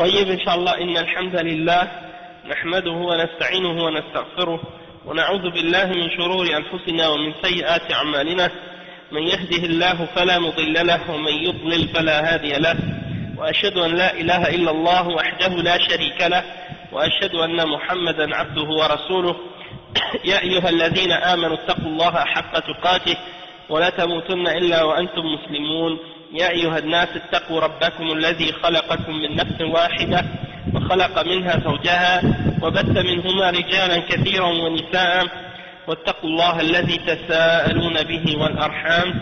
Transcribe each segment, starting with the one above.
طيب إن شاء الله إن الحمد لله نحمده ونستعينه ونستغفره ونعوذ بالله من شرور أنفسنا ومن سيئات أعمالنا من يهده الله فلا مضل له ومن يضلل فلا هادي له وأشهد أن لا إله إلا الله وحده لا شريك له وأشهد أن محمدا عبده ورسوله يا أيها الذين آمنوا اتقوا الله حق تقاته ولا تموتن إلا وأنتم مسلمون يا أيها الناس اتقوا ربكم الذي خلقكم من نفس واحدة وخلق منها زوجها وبث منهما رجالا كثيرا ونساء واتقوا الله الذي تساءلون به والأرحام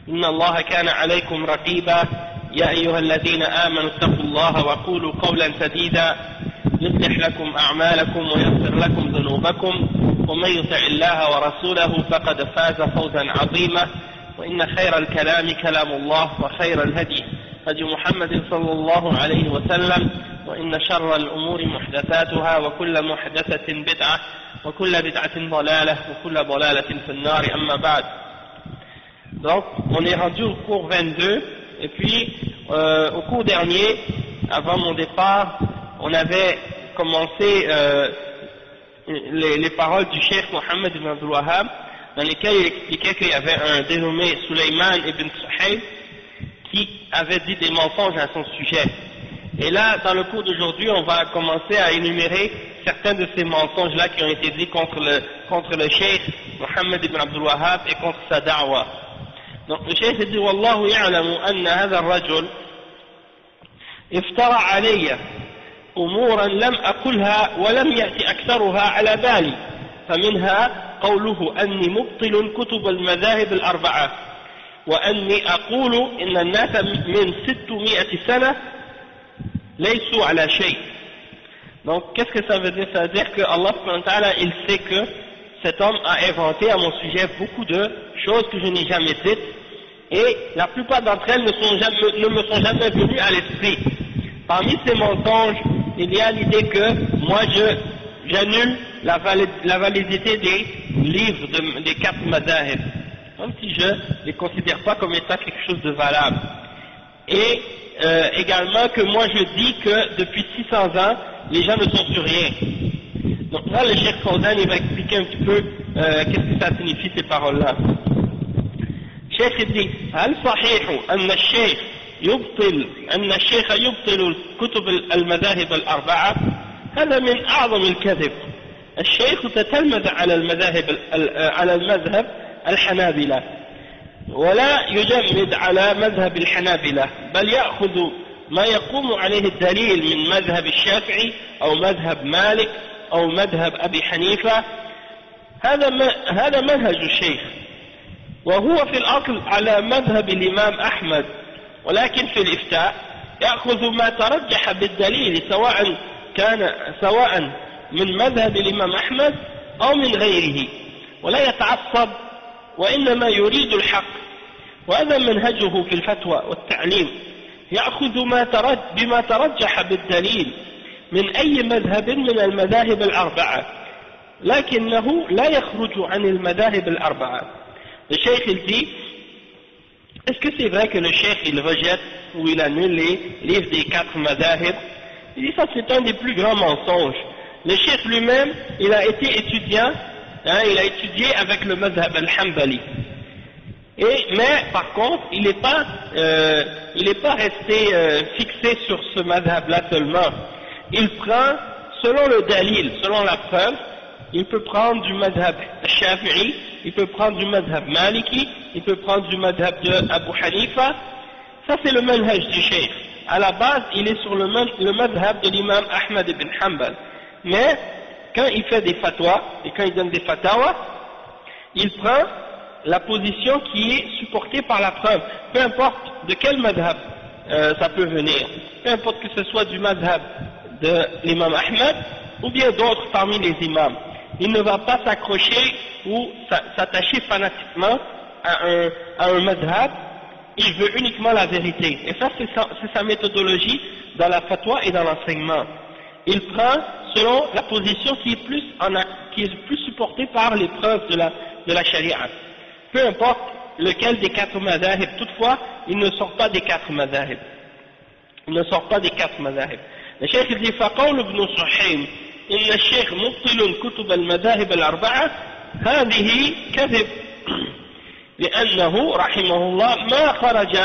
إن الله كان عليكم رقيبا يا أيها الذين آمنوا اتقوا الله وقولوا قولا سديدا يصلح لكم أعمالكم ويغفر لكم ذنوبكم ومن يطع الله ورسوله فقد فاز فوزا عظيما وإن خير الكلام كلام الله وخير الهدي هدي محمد صلى الله عليه وسلم وإن شر الأمور محدثاتها وكل محدثة بدعة وكل بدعة ضلالة وكل ضلالة في النار أما بعد. Donc on est rendu au cours 22 et puis au cours dernier, avant mon départ, on avait commencé les paroles du cheikh Mohammed ibn Abdul Wahhab dans lesquelles il expliquait qu'il y avait un dénommé Sulayman ibn Suhayb qui avait dit des mensonges à son sujet. Et là, dans le cours d'aujourd'hui, on va commencer à énumérer certains de ces mensonges-là qui ont été dits contre le cheikh Mohammed ibn Abdul Wahhab et contre sa da'wa. Donc le cheikh dit Wallahu ya'lamu anna hadha ar-rajul iftara alayya أمورا لم أقلها ولم يأتي أكثرها على بالي فمنها قوله أني مبطل كتب المذاهب الأربعة وأني أقول إن الناس من 600 سنة ليسوا على شيء. Donc qu'est-ce que ça veut dire? Ça veut dire que Allah subhanahu wa ta'ala, il sait que cet homme a inventé à mon sujet beaucoup de choses que je n'ai jamais dites et la plupart d'entre elles ne me sont jamais venues à l'esprit. Parmi ces mensonges, il y a l'idée que moi j'annule la validité des livres des 4 madhahib, comme si je ne les considère pas comme étant quelque chose de valable. Et également que moi je dis que depuis 600 ans, les gens ne sont sur rien. Donc là le cheikh Fawzan il va expliquer un petit peu qu'est-ce que ça signifie ces paroles-là. Le cheikh dit هل صحيح أن الشيخ يبطل كتب المذاهب الأربعة؟ هذا من أعظم الكذب. الشيخ تتلمذ على المذهب الحنابلة ولا يجمد على مذهب الحنابلة بل يأخذ ما يقوم عليه الدليل من مذهب الشافعي أو مذهب مالك أو مذهب أبي حنيفة. هذا منهج الشيخ وهو في الأصل على مذهب الإمام أحمد ولكن في الإفتاء يأخذ ما ترجح بالدليل سواء من مذهب الإمام أحمد أو من غيره ولا يتعصب وإنما يريد الحق وهذا منهجه في الفتوى والتعليم يأخذ بما ترجح بالدليل من أي مذهب من المذاهب الأربعة لكنه لا يخرج عن المذاهب الأربعة. الشيخ dit est-ce que c'est vrai que le cheikh il rejette ou il annule les livres des 4 madhahib? Il dit ça c'est un des plus grands mensonges. Le cheikh lui-même il a été étudiant, il a étudié avec le madhab al-Hanbali. Mais par contre il n'est pas resté fixé sur ce madhab-là seulement. Il prend selon le dalil, selon la preuve. Il peut prendre du madhab shafi'i, il peut prendre du madhab maliki, il peut prendre du madhab de Abu Hanifa. Ça c'est le manhaj du cheikh. À la base, il est sur le madhab de l'imam Ahmad ibn Hanbal. Mais quand il fait des fatwas et quand il donne des fatawas, il prend la position qui est supportée par la preuve. Peu importe de quel madhab ça peut venir. Peu importe que ce soit du madhab de l'imam Ahmad ou bien d'autres parmi les imams. Il ne va pas s'accrocher ou s'attacher fanatiquement à un madhab, il veut uniquement la vérité. Et ça c'est sa méthodologie dans la fatwa et dans l'enseignement. Il prend selon la position qui est plus supportée par les preuves de la charia. Peu importe lequel des 4 madhahib, toutefois, ils ne sont pas des 4 madhahib. il ne sort pas des 4 madhahib. Le cheikh dit فقول ابن صحيم إن الشيخ مبطل كتب المذاهب الأربعة هذه كذب لأنه رحمه الله ما خرج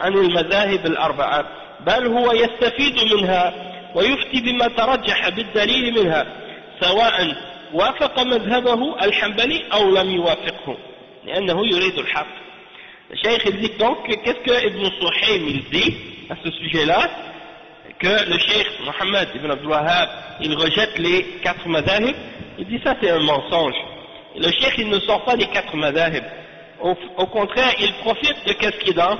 عن المذاهب الأربعة بل هو يستفيد منها ويفتي بما ترجح بالدليل منها سواء وافق مذهبه الحنبلي أو لم يوافقه لأنه يريد الحق. Le cheikh il dit donc qu'est-ce que Ibn Suhaym il dit à ce sujet-là, que le cheikh Mohammed ibn Abdul Wahhab il rejette les 4 madhahib. Il dit ça c'est un mensonge. Et le cheikh il ne sort pas des 4 madhahib. Au contraire, il profite de qu'est-ce qui est dans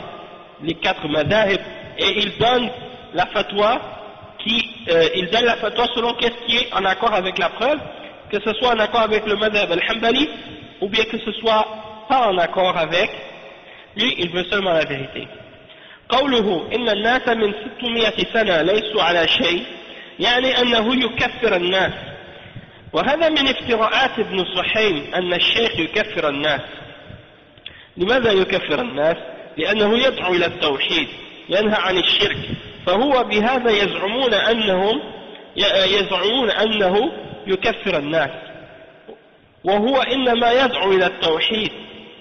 les 4 madhahib et il donne la fatwa selon qu'est-ce qui est en accord avec la preuve, que ce soit en accord avec le madhab al-Hanbali ou bien que ce soit pas en accord avec lui, il veut seulement la vérité. قوله إن الناس من 600 سنة ليسوا على شيء يعني أنه يكفر الناس، وهذا من افتراءات ابن صحيم أن الشيخ يكفر الناس. لماذا يكفر الناس؟ لأنه يدعو إلى التوحيد ينهى عن الشرك، فهو بهذا يزعمون أنه يكفر الناس، وهو إنما يدعو إلى التوحيد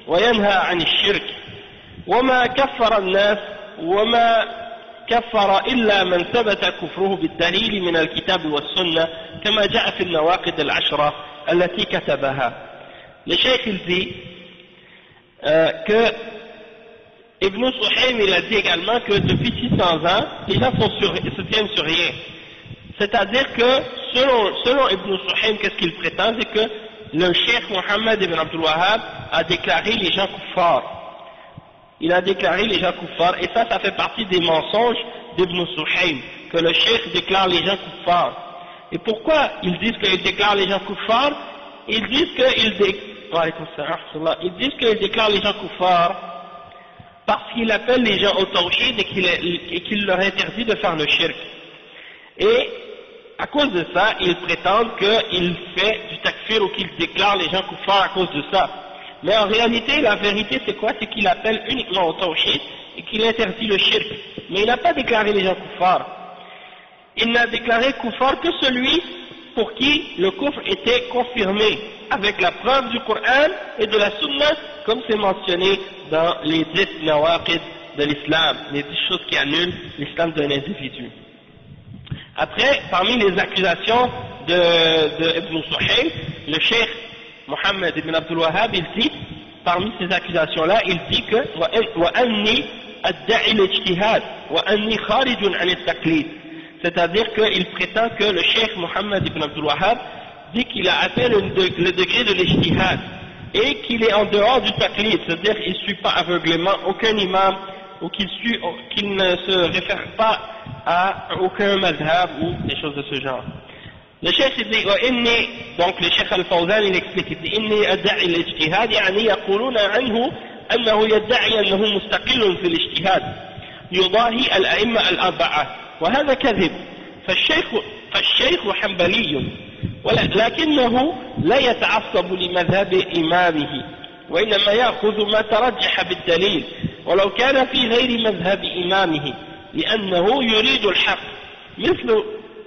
وينهى عن الشرك، وما كفر الناس وما كفر إلا من ثبت كفره بالدليل من الكتاب والسنة كما جاء في النواقض العشرة التي كتبها. Le cheikh il dit que Ibn Suhaym il a dit également que depuis 600 ans, les gens se tiennent sur rien. C'est-à-dire que selon Ibn Suhaym, qu'est-ce qu'il prétend, c'est que le cheikh Mohammed ibn Abdul Wahhab a déclaré les gens kuffars. Il a déclaré les gens kuffars, et ça fait partie des mensonges d'Ibn Suhaym, que le cheikh déclare les gens kuffars. Et pourquoi ils disent qu'il déclare les gens kuffars? Ils disent qu'il déclare les gens kuffars parce qu'il appelle les gens au tawhid et qu'il leur interdit de faire le shirk. Et à cause de ça, ils prétendent qu'il fait du takfir ou qu'il déclare les gens kuffars à cause de ça. Mais en réalité, la vérité c'est quoi? C'est qu'il appelle uniquement au tawhid et qu'il interdit le shirk. Mais il n'a pas déclaré les gens kuffars. Il n'a déclaré kuffar que celui pour qui le kufr était confirmé avec la preuve du Coran et de la Sunna, comme c'est mentionné dans les 10 nawaqid de l'islam, les 10 choses qui annulent l'islam d'un individu. Après, parmi les accusations de Ibn Suhaym, le cheikh Mohammed ibn Abdul Wahhab, il dit, parmi ces accusations-là, il dit que وَأَنِّي أَدَّعِي الْإِجْتِهَادِ وَأَنِّي خَارِجٌ عَنِ التَّقْلِيدِ. C'est-à-dire qu'il prétend que le cheikh Mohammed ibn Abdul Wahhab dit qu'il a atteint le degré de l'ijtihad et qu'il est en dehors du taqlid, c'est-à-dire qu'il ne suit pas aveuglément aucun imam ou qu'il ne se réfère pas à aucun madhab ou des choses de ce genre. Le cheikh dit donc le cheikh al-Fawzan il explique, il dit inni adda'i al-ijtihad يعني يقولون عنه أنه يدعي أنه مستقل في الاجتهاد يضاهي الأئمة الأربعة وهذا كذب. فالشيخ حنبلي ولكنه لا يتعصب لمذهب إمامه وإنما يأخذ ما ترجح بالدليل ولو كان في غير مذهب إمامه لأنه يريد الحق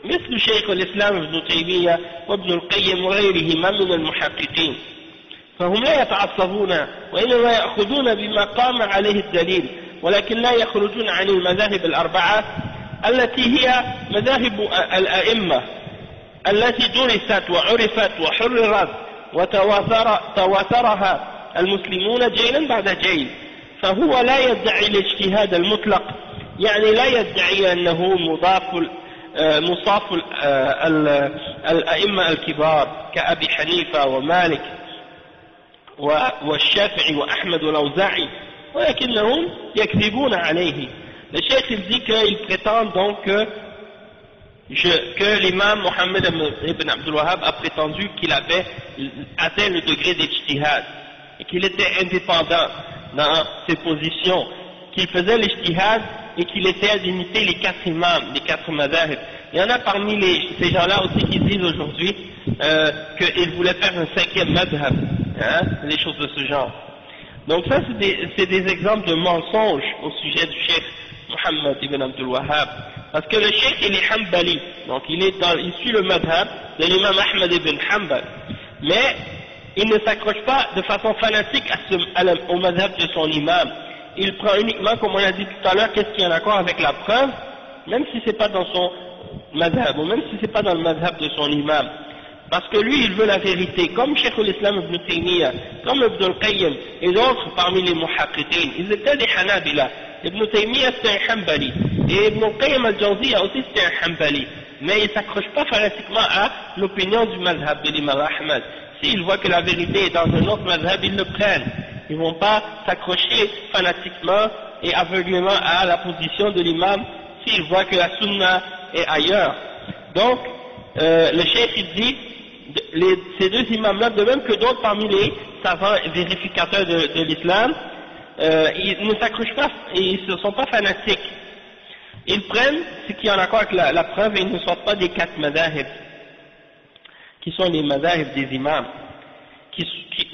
مثل شيخ الإسلام ابن تيمية وابن القيم وغيرهما من المحققين، فهم لا يتعصبون وإنما يأخذون بما قام عليه الدليل ولكن لا يخرجون عن المذاهب الأربعة التي هي مذاهب الأئمة التي درست وعرفت وحررت وتواترها المسلمون جيلا بعد جيل. فهو لا يدعي الاجتهاد المطلق، يعني لا يدعي أنه مصاف الأئمة الكبار كأبي حنيفة ومالك والشافعي وأحمد والأوزاعي، ولكنهم يكذبون عليه. Le cheikh il dit qu'il prétend donc que l'imam Mohammed ibn Abdul Wahhab a prétendu qu'il avait atteint le degré d'ijtihad et qu'il était indépendant dans ses positions, qu'il faisait l'ijtihad et qu'il essayait d'imiter les 4 imams, les 4 madhahib. Il y en a parmi ces gens-là aussi qui disent aujourd'hui qu'ils voulaient faire un 5e madhab, hein, des choses de ce genre. Donc ça c'est des exemples de mensonges au sujet du cheikh Muhammad ibn Abdul Wahhab, parce que le cheikh il est Hanbali, donc il suit le madhab de l'imam Ahmad ibn Hanbal, mais il ne s'accroche pas de façon fanatique au madhab de son imam. Il prend uniquement, comme on a dit tout à l'heure, qu'est-ce qui est en accord avec la preuve, même si c'est pas dans son madhab, ou même si c'est pas dans le madhab de son imam. Parce que lui, il veut la vérité, comme Cheikh al-Islam ibn Taymiyyah, comme Ibn al-Qayyim, et d'autres parmi les muhaqqiqin. Ils étaient des Hanabila. Ibn Taymiyyah c'était un Hanbali, et Ibn al-Qayyim al-Jawziyya aussi c'était un Hanbali. Mais ils ne s'accrochent pas fanatiquement à l'opinion du madhab de l'imam Ahmad. S'ils voient que la vérité est dans un autre madhab, ils le prennent. Ils ne vont pas s'accrocher fanatiquement et aveuglément à la position de l'imam s'ils voient que la sunna est ailleurs. Donc, le cheikh il dit, ces deux imams-là, de même que d'autres parmi les savants vérificateurs de l'islam, ils ne s'accrochent pas, ils ne sont pas fanatiques. Ils prennent ce qui est en accord avec la preuve et ils ne sortent pas des 4 madahib, qui sont les madahib des imams.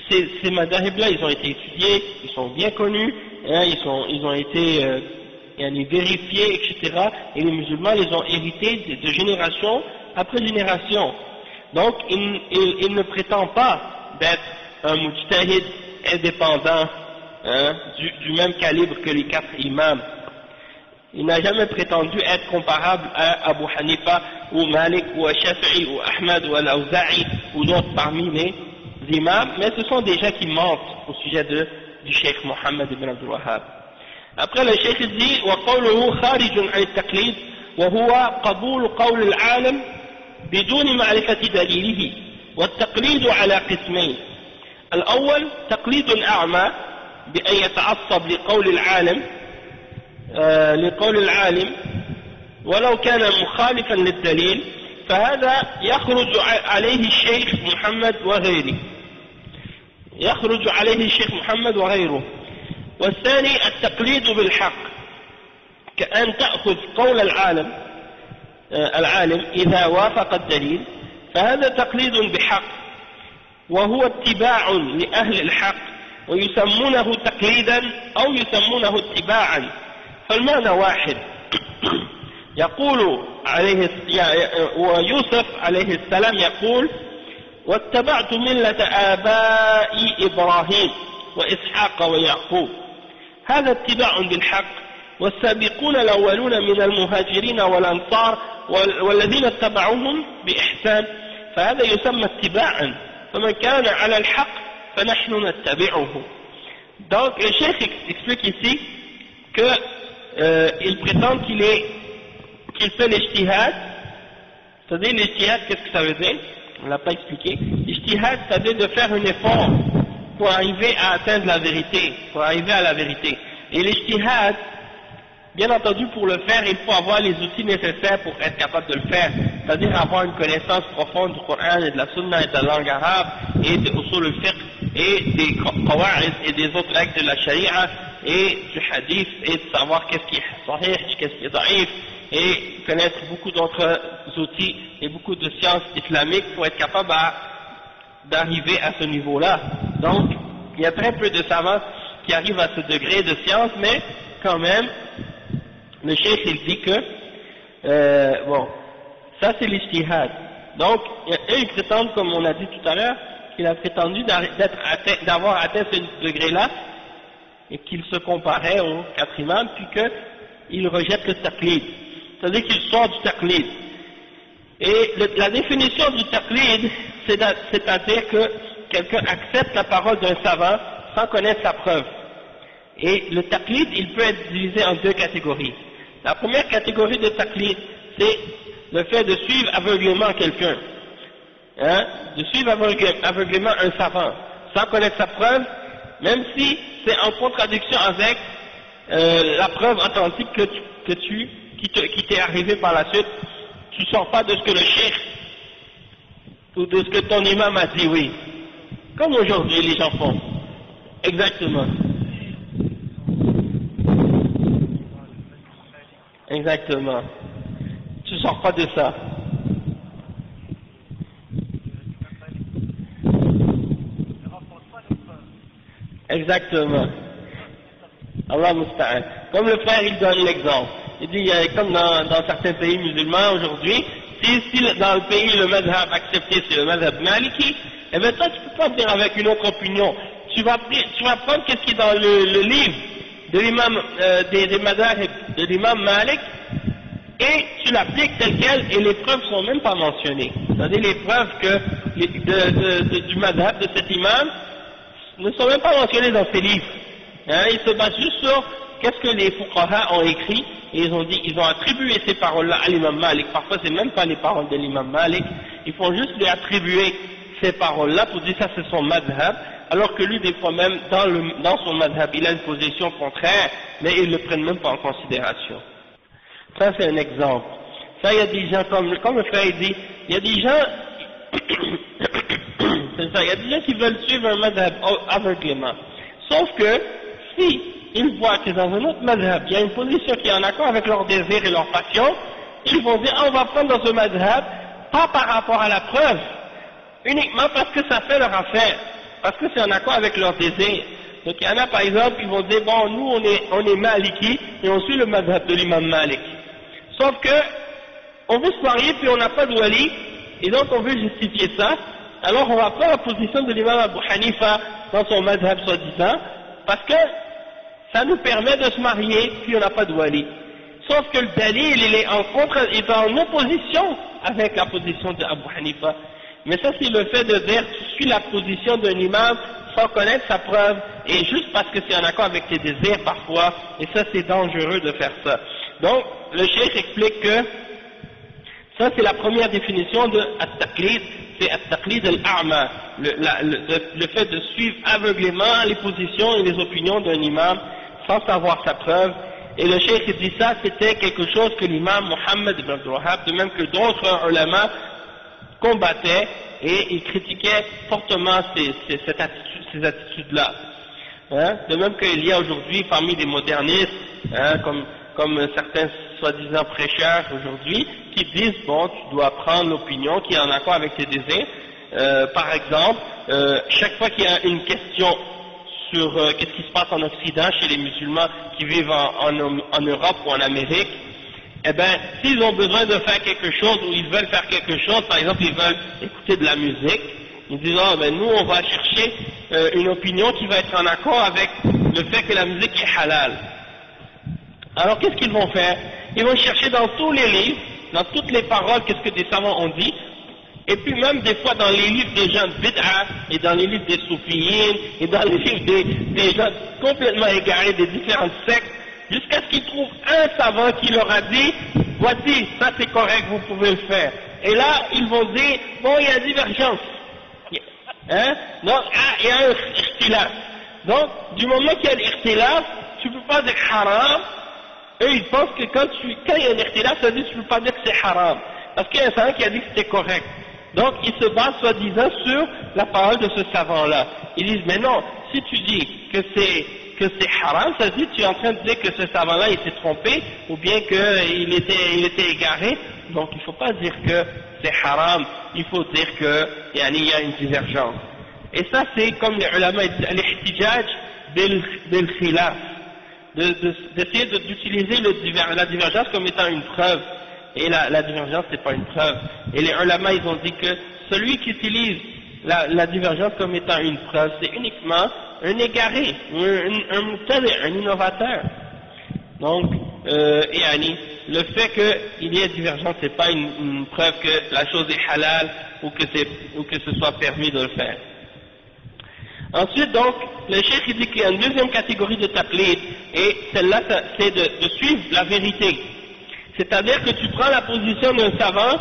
Ces madahib-là, ils ont été étudiés, ils sont bien connus, hein, ils ont été vérifiés, etc. Et les musulmans les ont hérités de génération après génération. Donc, il ne prétend pas d'être un mujtahid indépendant, hein, du même calibre que les 4 imams. Il n'a jamais prétendu être comparable à Abu Hanifa, ou Malik, ou à Shafi'i, ou Ahmad, ou Al-Awza'i, ou d'autres parmi les imams, mais ce sont des gens qui mentent au sujet du Cheikh Mohammed ibn Abdul Wahhab. Après le Cheikh dit وقوله خارج عن التقليد وهو قبول قول العالم بدون معرفة دليله والتقليد على قسمين. الأول تقليد أعمى بأن يتعصب لقول العالم ولو كان مخالفا للدليل، فهذا يخرج عليه الشيخ محمد وغيره. والثاني التقليد بالحق، كأن تأخذ قول العالم إذا وافق الدليل، فهذا تقليد بحق وهو اتباع لأهل الحق، ويسمونه تقليدا أو يسمونه اتباعا، فالمعنى واحد. يقول ويوسف عليه السلام يقول واتبعت ملة آبائي إبراهيم وإسحاق ويعقوب، هذا اتباع بالحق. والسابقون الأولون من المهاجرين والأنصار والذين اتبعوهم بإحسان، فهذا يسمى اتباعا، فمن كان على الحق فنحن نتبعه. Donc le cheikh explique ici qu'il prétend qu'il fait l'ijtihad. C'est-à-dire l'ijtihad, qu'est-ce que ça veut dire? On ne l'a pas expliqué. L'ijtihad, c'est-à-dire de faire un effort pour arriver à atteindre la vérité, pour arriver à la vérité. Et l'ijtihad, bien entendu, pour le faire, il faut avoir les outils nécessaires pour être capable de le faire, c'est-à-dire avoir une connaissance profonde du Coran et de la Sunna et de la langue arabe et de usul al-fiqh et des qawa'id et des autres règles de la sharia et du hadith et de savoir qu'est-ce qui est sahih, qu'est-ce qui est daif, et connaître beaucoup d'autres outils et beaucoup de sciences islamiques pour être capable d'arriver à ce niveau-là. Donc, il y a très peu de savants qui arrivent à ce degré de science, mais quand même, le cheikh il dit que, bon, ça c'est l'ijtihad. Donc, eux ils prétendent, comme on a dit tout à l'heure, qu'il a prétendu d'avoir atteint ce degré-là, et qu'il se comparait aux 4 imams, puis qu'il rejette le taqlid. C'est-à-dire qu'il sort du taqlid. Et la définition du taqlid, c'est-à-dire que quelqu'un accepte la parole d'un savant sans connaître sa preuve. Et le taqlid, il peut être divisé en 2 catégories. La première catégorie de taqlid, c'est le fait de suivre aveuglément quelqu'un, hein, de suivre aveuglément un savant, sans connaître sa preuve, même si c'est en contradiction avec la preuve authentique qui t'est arrivée par la suite. Tu ne sors pas de ce que le cheikh ou de ce que ton imam a dit, oui. Comme aujourd'hui les gens font. Exactement. Exactement. Tu ne sors pas de ça. Exactement. Allah musta'an. Comme le frère, il donne l'exemple. Il dit, comme dans certains pays musulmans aujourd'hui, si dans le pays le madhab accepté c'est le madhab maliki, eh bien toi tu peux pas venir avec une autre opinion. Tu vas prendre qu'est-ce qui est dans le livre de l'imam, des madhab de l'imam Malik, et tu l'appliques tel quel, et les preuves sont même pas mentionnées. C'est-à-dire les preuves du madhab de cet imam ne sont même pas mentionnées dans ces livres. Hein, ils se basent juste sur qu'est-ce que les fuqaha ont écrit, et ils ont attribué ces paroles-là à l'imam Malik. Parfois c'est même pas les paroles de l'imam Malik, ils font juste lui attribuer ces paroles-là pour dire ça c'est son madhab, alors que lui des fois même dans son madhab il a une position contraire, mais ils ne le prennent même pas en considération. Ça c'est un exemple. Ça il y a des gens comme le frère dit, il y a des gens c'est ça, il y a des gens qui veulent suivre un madhab aveuglément. Sauf que si ils voient que dans un autre madhab, il y a une position qui est en accord avec leur désir et leur passion, ils vont dire, on va prendre dans ce madhab, pas par rapport à la preuve, uniquement parce que ça fait leur affaire, parce que c'est en accord avec leur désir. Donc il y en a par exemple, ils vont dire, bon, nous on est maliki, et on suit le madhab de l'imam Malik. Sauf que, on veut se marier, puis on n'a pas de wali, et donc on veut justifier ça, alors on va prendre la position de l'imam Abu Hanifa dans son madhab soi-disant, parce que ça nous permet de se marier, puis on n'a pas de wali. Sauf que le dalil, il est en opposition avec la position d'Abu Hanifa. Mais ça, c'est le fait de dire, tu suis la position d'un imam sans connaître sa preuve, et juste parce que c'est en accord avec tes désirs parfois, et ça, c'est dangereux de faire ça. Donc, le cheikh explique que, ça, c'est la première définition de at-taqlid, c'est at-taqlid al-a'ma, le fait de suivre aveuglément les positions et les opinions d'un imam, sans savoir sa preuve. Et le cheikh dit ça, c'était quelque chose que l'imam Mohammed ibn Abdul Wahhab, de même que d'autres ulama, combattaient et ils critiquaient fortement ces attitudes-là. Hein? De même qu'il y a aujourd'hui parmi les modernistes, hein, comme certains soi-disant prêcheurs aujourd'hui, qui disent, bon, tu dois prendre l'opinion qui est en accord avec tes désirs. Par exemple, chaque fois qu'il y a une question sur qu'est-ce qui se passe en Occident chez les musulmans qui vivent en Europe ou en Amérique, eh bien, s'ils ont besoin de faire quelque chose ou ils veulent faire quelque chose, par exemple, ils veulent écouter de la musique, ils disent, ah, ben nous, on va chercher une opinion qui va être en accord avec le fait que la musique est halal. Alors, qu'est-ce qu'ils vont faire? Ils vont chercher dans tous les livres, dans toutes les paroles, qu'est-ce que des savants ont dit, et puis même des fois dans les livres des gens de bid'a, et dans les livres des soufiyines, et dans les livres des gens complètement égarés des différentes sectes, jusqu'à ce qu'ils trouvent un savant qui leur a dit, voici, ça c'est correct, vous pouvez le faire. Et là, ils vont dire, bon, il y a divergence. Hein? Donc, il y a un ikhtilaf. Donc, du moment qu'il y a l'ikhtilaf, tu ne peux pas dire haram. Eux, ils pensent que quand il y a un ikhtilaf, ça veut dire que tu ne peux pas dire que c'est haram. Parce qu'il y a un savant qui a dit que c'était correct. Donc, ils se basent soi-disant sur la parole de ce savant-là. Ils disent, mais non, si tu dis que c'est haram, ça veut dire que tu es en train de dire que ce savant-là il s'est trompé, ou bien qu'il était égaré. Donc, il ne faut pas dire que c'est haram, il faut dire qu'il y a une divergence. Et ça, c'est comme les ulama disent, l'ihtijaj bil khilaf, d'essayer d'utiliser la divergence comme étant une preuve. Et la divergence, c'est pas une preuve. Et les ulama, ils ont dit que celui qui utilise la divergence comme étant une preuve, c'est uniquement un égaré, un innovateur. Donc, le fait qu'il y ait divergence, c'est pas une preuve que la chose est halal ou que ce soit permis de le faire. Ensuite, donc, le cheikh il dit qu'il y a une deuxième catégorie de taqlid, et celle-là, c'est de suivre la vérité. C'est-à-dire que tu prends la position d'un savant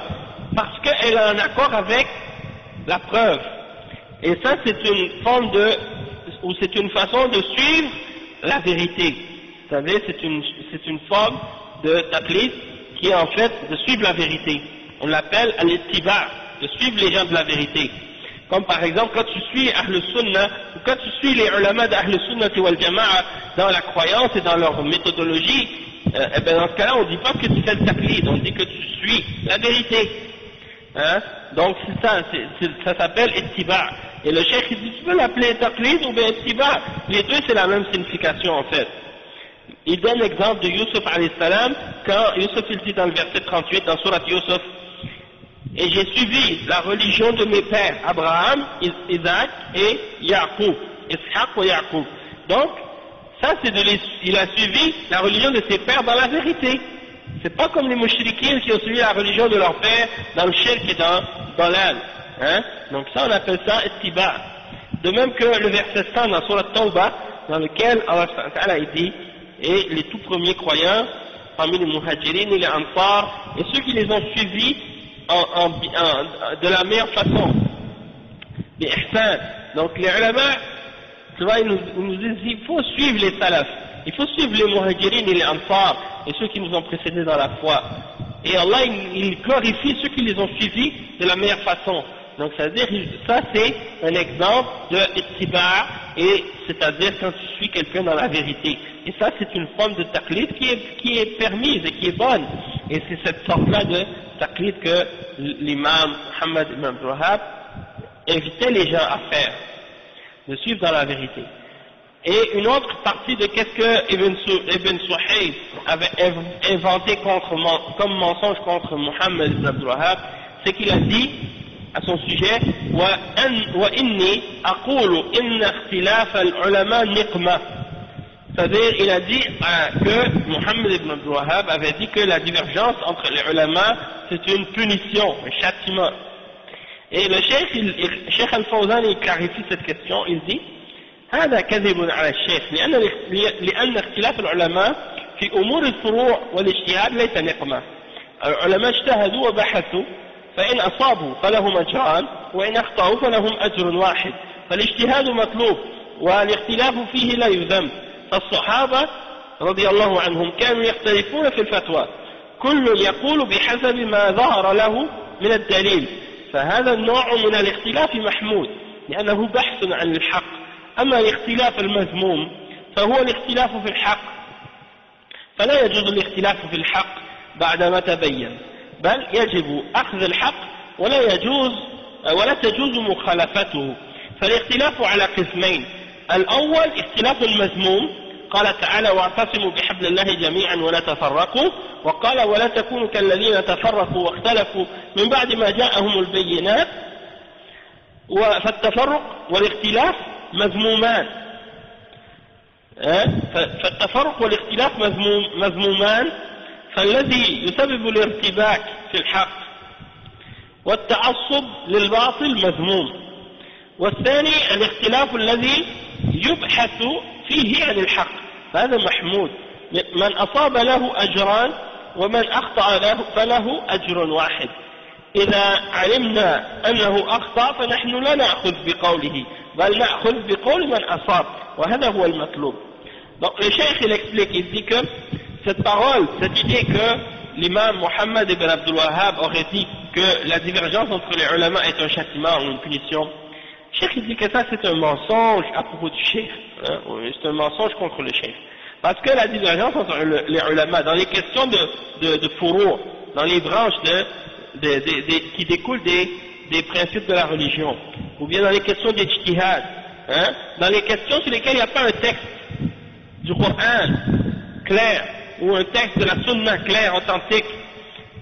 parce qu'elle est en accord avec la preuve. Et ça, c'est une forme c'est une façon de suivre la vérité. Vous savez, c'est une forme de taqlid qui est en fait de suivre la vérité. On l'appelle al-ittiba', de suivre les gens de la vérité. Comme par exemple, quand tu suis Ahl Sunnah, ou quand tu suis les ulama d'Ahl Sunnah wal Jama'a dans la croyance et dans leur méthodologie, eh bien dans ce cas-là, on ne dit pas que tu fais le taqlid, on dit que tu suis la vérité. Hein? Donc c'est ça, ça s'appelle ittiba'. Et le cheikh il dit, tu peux l'appeler taqlid ou bien ittiba', les deux c'est la même signification en fait. il donne l'exemple de Yusuf alayhi salam, quand Yusuf il dit dans le verset 38 dans Surat Yusuf, et j'ai suivi la religion de mes pères, Abraham, Isaac et Yaqub, Ishaq et Yaqub. Donc, ça c'est il a suivi la religion de ses pères dans la vérité. C'est pas comme les mouchriquins qui ont suivi la religion de leur père dans le shirk et dans l'âne. Hein? Donc ça on appelle ça ittiba. De même que le verset 100 dans Surat Tawbah, dans lequel Allah Ta'ala dit, et les tout premiers croyants, parmi les muhajirin et les ansar, et ceux qui les ont suivis de la meilleure façon, les ihsan. Donc les ulama, tu vois, ils nous disent il faut suivre les salafs, il faut suivre les muhajirin et les ansar, et ceux qui nous ont précédés dans la foi. Et Allah, il glorifie ceux qui les ont suivis de la meilleure façon. Donc, c'est-à-dire, ça c'est un exemple de ittiba', et c'est-à-dire quand tu suis quelqu'un dans la vérité. Et ça, c'est une forme de taqlid qui est permise et qui est bonne. Et c'est cette sorte-là de taqlid que l'imam Muhammad ibn Abdul Wahhab invitait les gens à faire, de suivre dans la vérité. Et une autre partie de qu'est-ce que Ibn Suhayb avait inventé comme mensonge contre Muhammad ibn Abdul Wahhab, c'est qu'il a dit à son sujet وَإِنِّي أَقُولُ إِنَّ اخْتِلَافَ الْعُلَمَاء نِقْمَةٌ. C'est-à-dire, il a dit que Muhammad ibn Abdul Wahhab avait dit que la divergence entre les ulama c'est une punition, un châtiment. Et le Cheikh Al-Fawzan il clarifie cette question, il dit هذا كذب على الشيخ لأن اختلاف العلماء في أمور الفروع والاجتهاد ليس نقمة. العلماء اجتهدوا وبحثوا فإن أصابوا فلهم أجران وإن أخطأوا فلهم أجر واحد، فالاجتهاد مطلوب والاختلاف فيه لا يذم. فالصحابة رضي الله عنهم كانوا يختلفون في الفتوى، كل يقول بحسب ما ظهر له من الدليل، فهذا النوع من الاختلاف محمود لأنه بحث عن الحق. أما الاختلاف المذموم فهو الاختلاف في الحق، فلا يجوز الاختلاف في الحق بعدما تبين، بل يجب أخذ الحق ولا تجوز مخالفته. فالاختلاف على قسمين: الأول اختلاف المذموم، قال تعالى واعتصموا بحبل الله جميعا ولا تفرقوا، وقال ولا تكونوا كالذين تفرقوا واختلفوا من بعد ما جاءهم البينات. فالتفرق والاختلاف مذمومان، فالتفرق والاختلاف مذمومان، فالذي يسبب الارتباك في الحق والتعصب للباطل مذموم. والثاني الاختلاف الذي يبحث فيه عن الحق، فهذا محمود، من أصاب له أجران ومن أخطأ له فله أجر واحد. إذا علمنا أنه أخطأ فنحن لا نأخذ بقوله بل نأخذ بقول من أصاب، وهذا هو المطلوب. Donc le cheikh il explique, il dit que cette parole, cette idée que l'imam Muhammad ibn Abdul Wahhab aurait dit que la divergence entre les ulama est un châtiment ou une punition, le cheikh il dit que ça c'est un mensonge à propos du cheikh, hein, c'est un mensonge contre le cheikh. Parce que la divergence entre les ulama dans les questions de furu', dans les branches qui découlent des principes de la religion, ou bien dans les questions d'ijtihad, hein, dans les questions sur lesquelles il n'y a pas un texte du Coran clair, ou un texte de la sunna clair, authentique,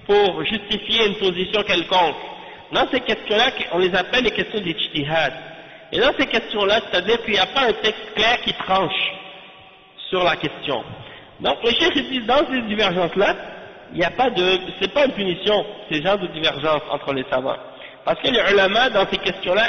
pour justifier une position quelconque. Dans ces questions-là, on les appelle les questions d'ijtihad. Et dans ces questions-là, c'est-à-dire qu'il n'y a pas un texte clair qui tranche sur la question. Donc les chefs disent, dans ces divergences-là, il n'y a pas c'est pas une punition, ces genres de divergences entre les savants. Parce que les ulama, dans ces questions-là,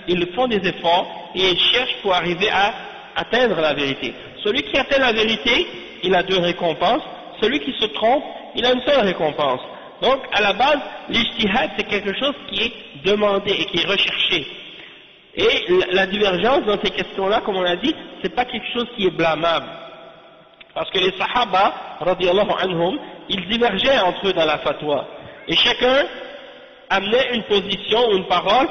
ils font des efforts et ils cherchent pour arriver à atteindre la vérité. Celui qui atteint la vérité, il a 2 récompenses. Celui qui se trompe, il a une seule récompense. Donc, à la base, l'ijtihad, c'est quelque chose qui est demandé et qui est recherché. Et la divergence dans ces questions-là, comme on l'a dit, c'est pas quelque chose qui est blâmable. Parce que les sahaba, radiyallahu anhum, ils divergeaient entre eux dans la fatwa. Et chacun amenait une position ou une parole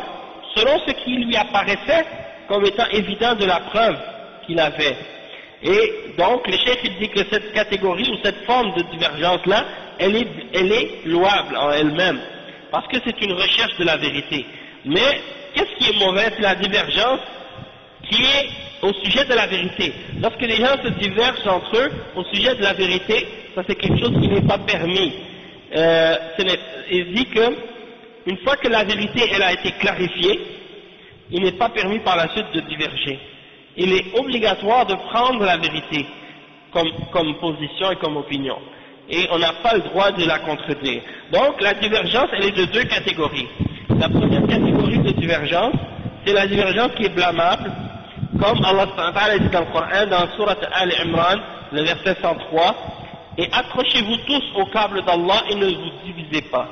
selon ce qui lui apparaissait comme étant évident de la preuve qu'il avait. Et donc, le cheikh il dit que cette catégorie ou cette forme de divergence-là, elle est louable en elle-même, parce que c'est une recherche de la vérité. Mais, qu'est-ce qui est mauvais? C'est la divergence qui est au sujet de la vérité. Lorsque les gens se divergent entre eux au sujet de la vérité, ça c'est quelque chose qui n'est pas permis. Il dit que une fois que la vérité elle a été clarifiée, il n'est pas permis par la suite de diverger. Il est obligatoire de prendre la vérité comme position et comme opinion. Et on n'a pas le droit de la contredire. Donc la divergence, elle est de deux catégories. La première catégorie de divergence, c'est la divergence qui est blâmable, comme Allah dit dans le Coran, dans Surat Al-Imran, le verset 103, et accrochez-vous tous au câble d'Allah et ne vous divisez pas.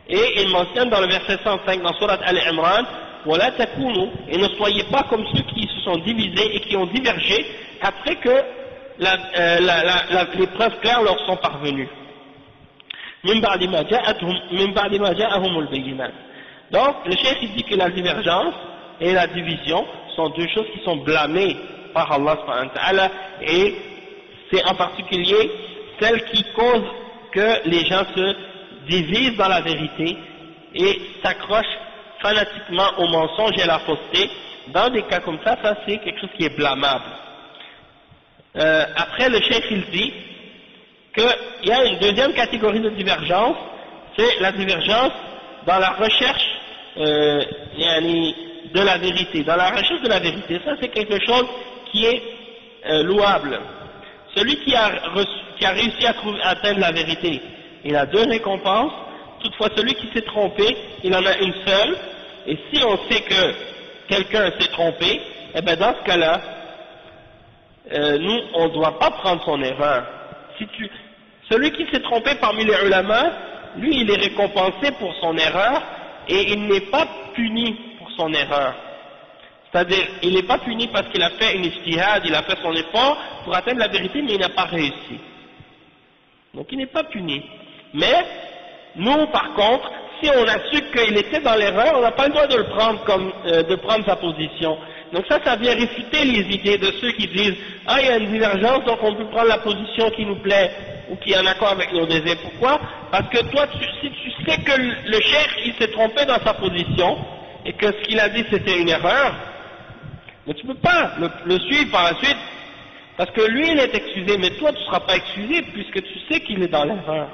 Et il mentionne dans le verset 105 dans Surat Al-Imran, Wala takunu, et ne soyez pas comme ceux qui se sont divisés et qui ont divergé après que les preuves claires leur sont parvenues. Min ba'di ma ja'ahumul bayyinat. Donc, le cheikh il dit que la divergence et la division sont deux choses qui sont blâmées par Allah subhanahu wa ta'ala, et c'est en particulier celles qui causent que les gens se divisent dans la vérité et s'accrochent fanatiquement au mensonge et à la fausseté. Dans des cas comme ça, ça c'est quelque chose qui est blâmable. Après, le cheikh il dit qu'il y a une deuxième catégorie de divergence, c'est la divergence dans la recherche de la vérité. Dans la recherche de la vérité, ça c'est quelque chose qui est louable. Celui qui a réussi à atteindre la vérité, il a deux récompenses. Toutefois, celui qui s'est trompé, il en a une seule. Et si on sait que quelqu'un s'est trompé, eh bien dans ce cas-là, nous, on ne doit pas prendre son erreur. Celui qui s'est trompé parmi les ulama, lui, il est récompensé pour son erreur et il n'est pas puni pour son erreur. C'est-à-dire, il n'est pas puni parce qu'il a fait une ijtihad, il a fait son effort pour atteindre la vérité, mais il n'a pas réussi. Donc, il n'est pas puni. Mais, nous, par contre, si on a su qu'il était dans l'erreur, on n'a pas le droit de le prendre de prendre sa position. Donc ça vient réfuter les idées de ceux qui disent « Ah, il y a une divergence, donc on peut prendre la position qui nous plaît ou qui est en accord avec nos désirs. » Pourquoi? Parce que toi, si tu sais que le cheikh, il s'est trompé dans sa position et que ce qu'il a dit c'était une erreur, mais tu ne peux pas le suivre par la suite, parce que lui, il est excusé, mais toi, tu ne seras pas excusé puisque tu sais qu'il est dans l'erreur.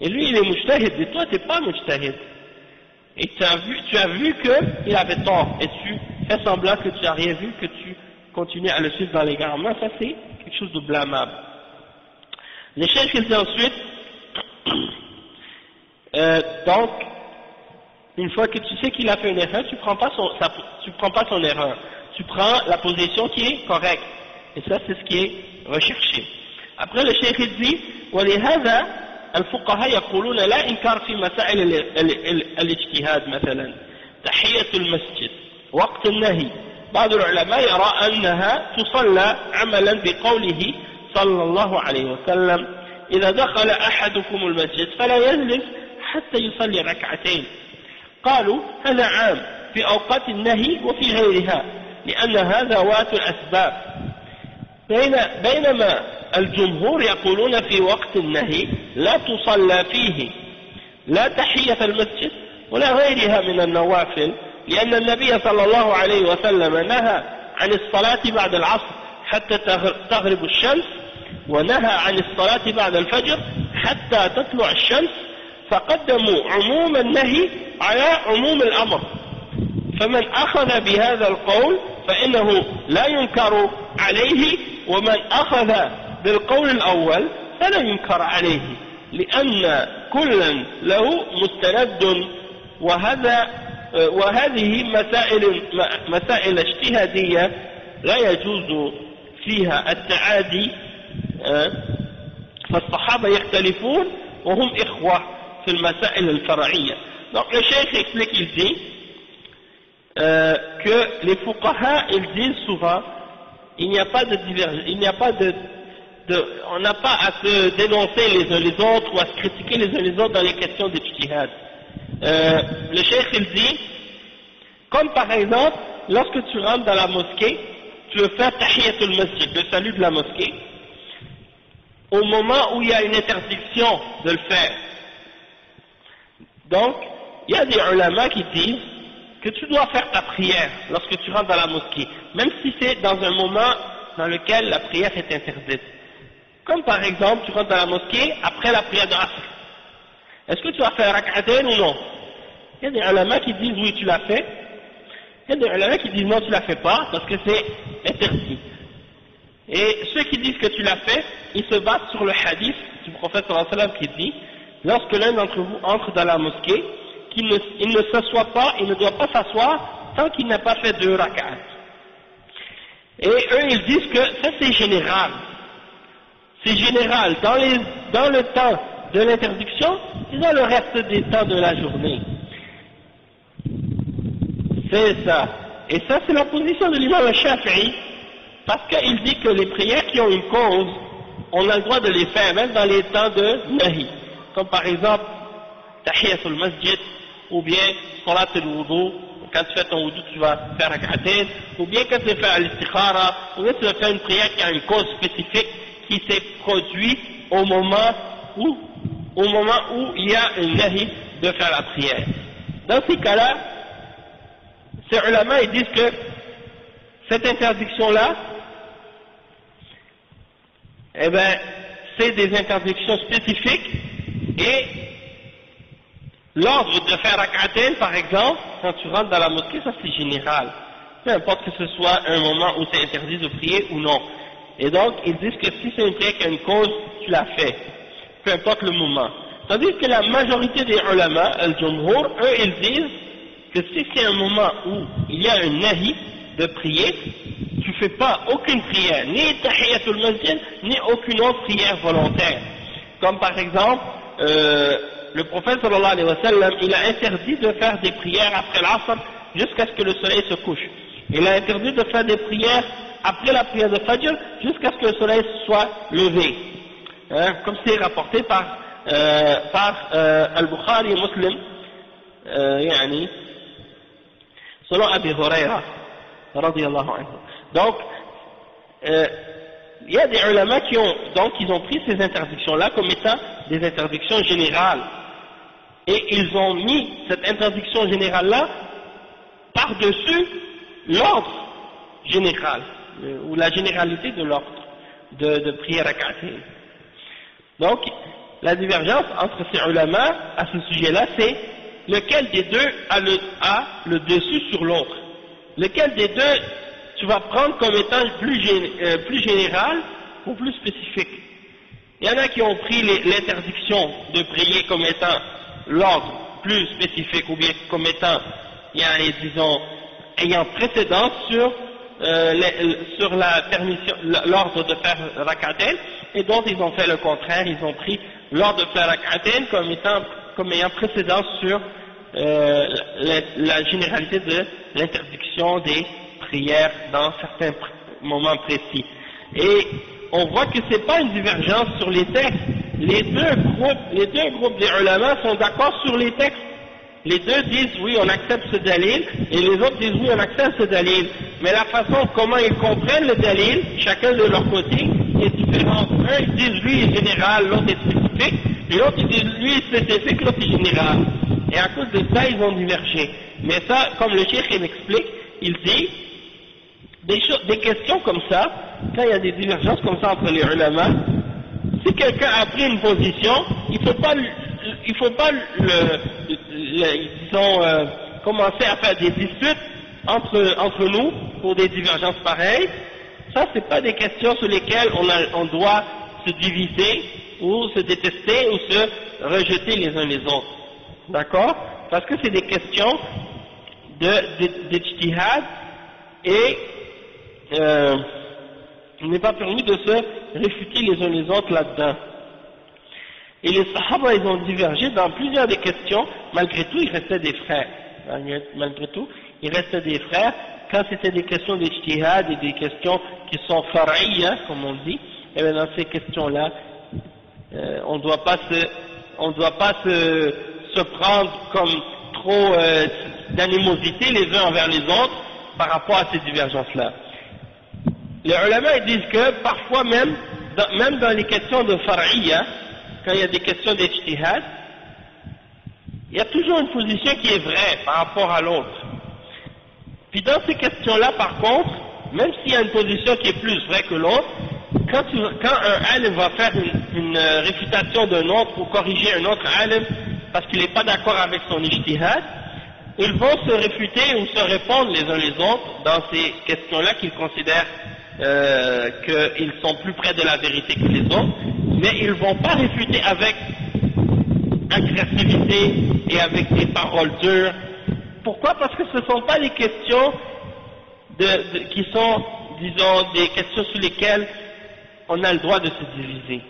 Et lui, il est mujtahid, et toi, tu n'es pas mujtahid. Et tu as vu qu'il avait tort, et tu fais semblant que tu n'as rien vu, que tu continues à le suivre dans l'égarement. Ça, c'est quelque chose de blâmable. Les chefs, ils disent ensuite, donc, une fois que tu sais qu'il a fait une erreur, tu prends pas son erreur. Tu prends la position qui est correcte. Et ça, c'est ce qui est recherché. Après, le cheikh dit, وَلِهَذَا الفقهاء يقولون لا إنكار في مسائل الاجتهاد مثلا تحية المسجد وقت النهي. بعض العلماء يرى أنها تصلى عملا بقوله صلى الله عليه وسلم إذا دخل أحدكم المسجد فلا يجلس حتى يصلي ركعتين. قالوا هذا عام في أوقات النهي وفي غيرها لأنها ذوات الأسباب، بينما الجمهور يقولون في وقت النهي لا تصلى فيه لا تحية المسجد ولا غيرها من النوافل، لأن النبي صلى الله عليه وسلم نهى عن الصلاة بعد العصر حتى تغرب الشمس، ونهى عن الصلاة بعد الفجر حتى تطلع الشمس، فقدموا عموم النهي على عموم الأمر. فمن أخذ بهذا القول فإنه لا ينكر عليه، ومن أخذ بالقول الأول فلا ينكر عليه، لأن كلا له مستند، وهذه مسائل اجتهادية لا يجوز فيها التعادي، فالصحابة يختلفون وهم إخوة في المسائل الفرعية. Donc le cheikh explique, il dit que les fuqaha, ils disent souvent il n'y a pas de divergence, on n'a pas à se dénoncer les uns les autres ou à se critiquer les uns les autres dans les questions d'ijtihad. Le cheikh il dit, comme par exemple, lorsque tu rentres dans la mosquée, tu veux faire tahiyatul masjid, le salut de la mosquée, au moment où il y a une interdiction de le faire. Donc, il y a des ulama qui disent que tu dois faire ta prière lorsque tu rentres dans la mosquée, même si c'est dans un moment dans lequel la prière est interdite. Comme par exemple, tu rentres dans la mosquée après la prière de Asr. Est-ce que tu vas faire rak'atayn ou non? Il y a des ulama qui disent oui, tu l'as fait. Il y a des ulama qui disent non, tu l'as fait pas parce que c'est interdit. Et ceux qui disent que tu l'as fait, ils se basent sur le hadith du prophète sallallahu alayhi wa sallam qui dit, lorsque l'un d'entre vous entre dans la mosquée, il ne s'assoit pas, il ne doit pas s'asseoir tant qu'il n'a pas fait 2 rak'at. Et eux, ils disent que ça c'est général. C'est général dans le temps de l'interdiction et dans le reste des temps de la journée. C'est ça. Et ça c'est la position de l'imam al-Shafi'i, parce qu'il dit que les prières qui ont une cause, on a le droit de les faire même dans les temps de Nahi. Comme par exemple, Tahiyatul Masjid, ou bien Salat al-Wudu, quand tu fais ton wudu, tu vas faire rak'atayn, ou bien quand tu fais al-istikhara, ou bien tu vas faire une prière qui a une cause spécifique qui s'est produite au moment où il y a une nahi de faire la prière. Dans ces cas-là, ces ulama ils disent que cette interdiction-là, eh ben, c'est des interdictions spécifiques et l'ordre de faire rak'atayn, par exemple, quand tu rentres dans la mosquée, ça c'est général. Peu importe que ce soit un moment où c'est interdit de prier ou non. Et donc, ils disent que si c'est une prière qui a une cause, tu l'as fait. Peu importe le moment. Tandis que la majorité des ulama, al-jumhur, eux, ils disent que si c'est un moment où il y a un nahi de prier, tu fais pas aucune prière, ni tahiyatul masjid, ni aucune autre prière volontaire. Comme par exemple, le prophète sallallahu alayhi wa sallam, il a interdit de faire des prières après l'asr jusqu'à ce que le soleil se couche. Il a interdit de faire des prières après la prière de Fajr jusqu'à ce que le soleil soit levé. Hein, comme c'est rapporté par Al-Bukhari et Muslim, selon Abi Huraira, radiyallahu anhu. Donc, il y a des ulama qui ont pris ces interdictions-là comme étant des interdictions générales. Et ils ont mis cette interdiction générale-là par-dessus l'ordre général, ou la généralité de l'ordre de prière rak'atayn. Donc, la divergence entre ces ulama à ce sujet-là, c'est lequel des deux a le dessus sur l'autre. Lequel des deux tu vas prendre comme étant plus général ou plus spécifique. Il y en a qui ont pris l'interdiction de prier comme étant l'ordre plus spécifique, ou bien comme étant, disons, ayant précédence sur la permission, l'ordre de faire rak'atayn, et d'autres ils ont fait le contraire, ils ont pris l'ordre de faire rak'atayn comme ayant précédence sur la généralité de l'interdiction des prières dans certains moments précis. Et on voit que c'est pas une divergence sur les textes. Les deux groupes des ulama sont d'accord sur les textes. Les deux disent oui, on accepte ce dalil, et les autres disent oui, on accepte ce dalil. Mais la façon comment ils comprennent le dalil, chacun de leur côté, est différente. Un, ils disent lui est général, l'autre est spécifique, et l'autre ils disent lui est spécifique, l'autre est général. Et à cause de ça, ils ont divergé. Mais ça, comme le cheikh il explique, il dit des questions comme ça, quand il y a des divergences comme ça entre les ulama, si quelqu'un a pris une position, il faut pas commencer à faire des disputes entre nous pour des divergences pareilles. Ça, c'est pas des questions sur lesquelles on doit se diviser ou se détester ou se rejeter les uns les autres. D'accord? Parce que c'est des questions d'ijtihad et il n'est pas permis de se réfuter les uns les autres là-dedans. Et les Sahaba, ils ont divergé dans plusieurs des questions, malgré tout, ils restaient des frères. Malgré tout, ils restaient des frères. Quand c'était des questions d'ijtihad et des questions qui sont far'iyya, comme on dit, et bien dans ces questions-là, on ne doit pas se prendre comme trop d'animosité les uns envers les autres par rapport à ces divergences-là. Les ulama ils disent que parfois même dans les questions de far'iyya, quand il y a des questions d'ijtihad, il y a toujours une position qui est vraie par rapport à l'autre. Puis dans ces questions-là, par contre, même s'il y a une position qui est plus vraie que l'autre, quand un alim va faire une réfutation d'un autre ou corriger un autre alim parce qu'il n'est pas d'accord avec son ijtihad, ils vont se réfuter ou se répondre les uns les autres dans ces questions-là qu'ils considèrent qu'ils sont plus près de la vérité que les autres, mais ils ne vont pas réfuter avec agressivité et avec des paroles dures. Pourquoi? Parce que ce ne sont pas des questions qui sont, disons, des questions sur lesquelles on a le droit de se diviser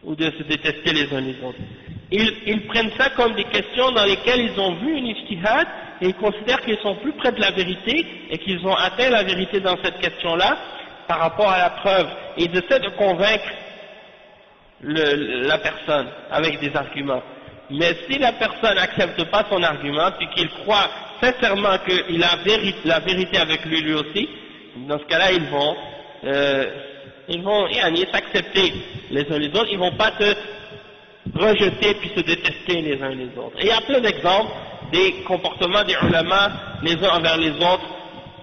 ou de se détester les uns les autres. Ils prennent ça comme des questions dans lesquelles ils ont vu une ijtihad et ils considèrent qu'ils sont plus près de la vérité et qu'ils ont atteint la vérité dans cette question-là par rapport à la preuve. Et ils essaient de convaincre la personne avec des arguments. Mais si la personne n'accepte pas son argument puis qu'il croit sincèrement qu'il a la vérité avec lui aussi, dans ce cas-là ils vont s'accepter les uns les autres, ils vont pas se rejeter puis se détester les uns les autres. Et il y a plein d'exemples des comportements des ulama les uns envers les autres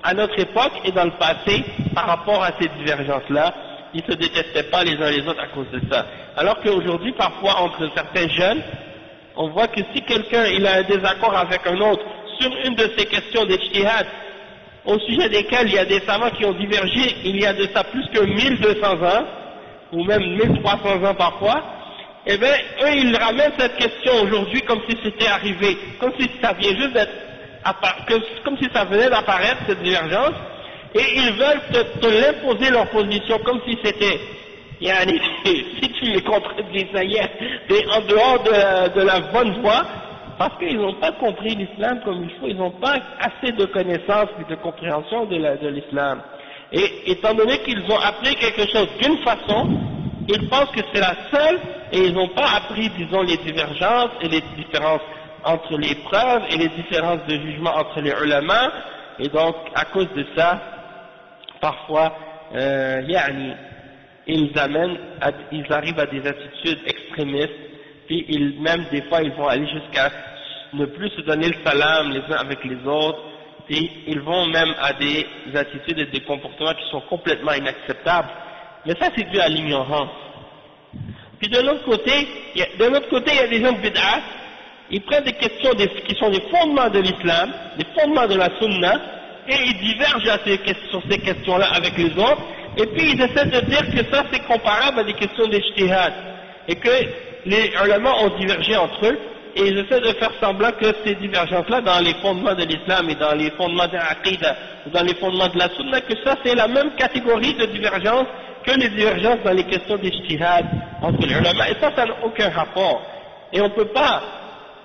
à notre époque et dans le passé par rapport à ces divergences-là. Ils ne se détestaient pas les uns les autres à cause de ça. Alors qu'aujourd'hui, parfois, entre certains jeunes, on voit que si quelqu'un il a un désaccord avec un autre sur une de ces questions d'ijtihad, au sujet desquelles il y a des savants qui ont divergé il y a de ça plus que 1200 ans, ou même 1300 ans parfois, eh bien, eux, ils ramènent cette question aujourd'hui comme si c'était arrivé, comme si ça vient juste comme si ça venait d'apparaître, cette divergence, et ils veulent te l'imposer leur position comme si c'était, si tu les contredis, ça y est, en dehors de la bonne voie, parce qu'ils n'ont pas compris l'islam comme il faut, ils n'ont pas assez de connaissances et de compréhension de l'islam. Et étant donné qu'ils ont appris quelque chose d'une façon, ils pensent que c'est la seule, et ils n'ont pas appris, disons, les divergences et les différences entre les preuves et les différences de jugement entre les ulama, et donc, à cause de ça, parfois, ils arrivent à des attitudes extrémistes, puis même des fois, ils vont aller jusqu'à ne plus se donner le salam les uns avec les autres, puis ils vont même à des attitudes et des comportements qui sont complètement inacceptables. Mais ça, c'est dû à l'ignorance. Puis de l'autre côté, il y a des gens de bid'ah, ils prennent des questions qui sont des fondements de l'islam, des fondements de la sunna, et ils divergent sur ces questions-là avec les autres, et puis ils essaient de dire que ça c'est comparable à des questions d'ijtihad, et que les ulama ont divergé entre eux, et ils essaient de faire semblant que ces divergences-là dans les fondements de l'islam et dans les fondements de l'aqida, ou dans les fondements de la sunna, que ça c'est la même catégorie de divergence que les divergences dans les questions d'ijtihad entre les ulama, et ça n'a aucun rapport. Et on ne peut pas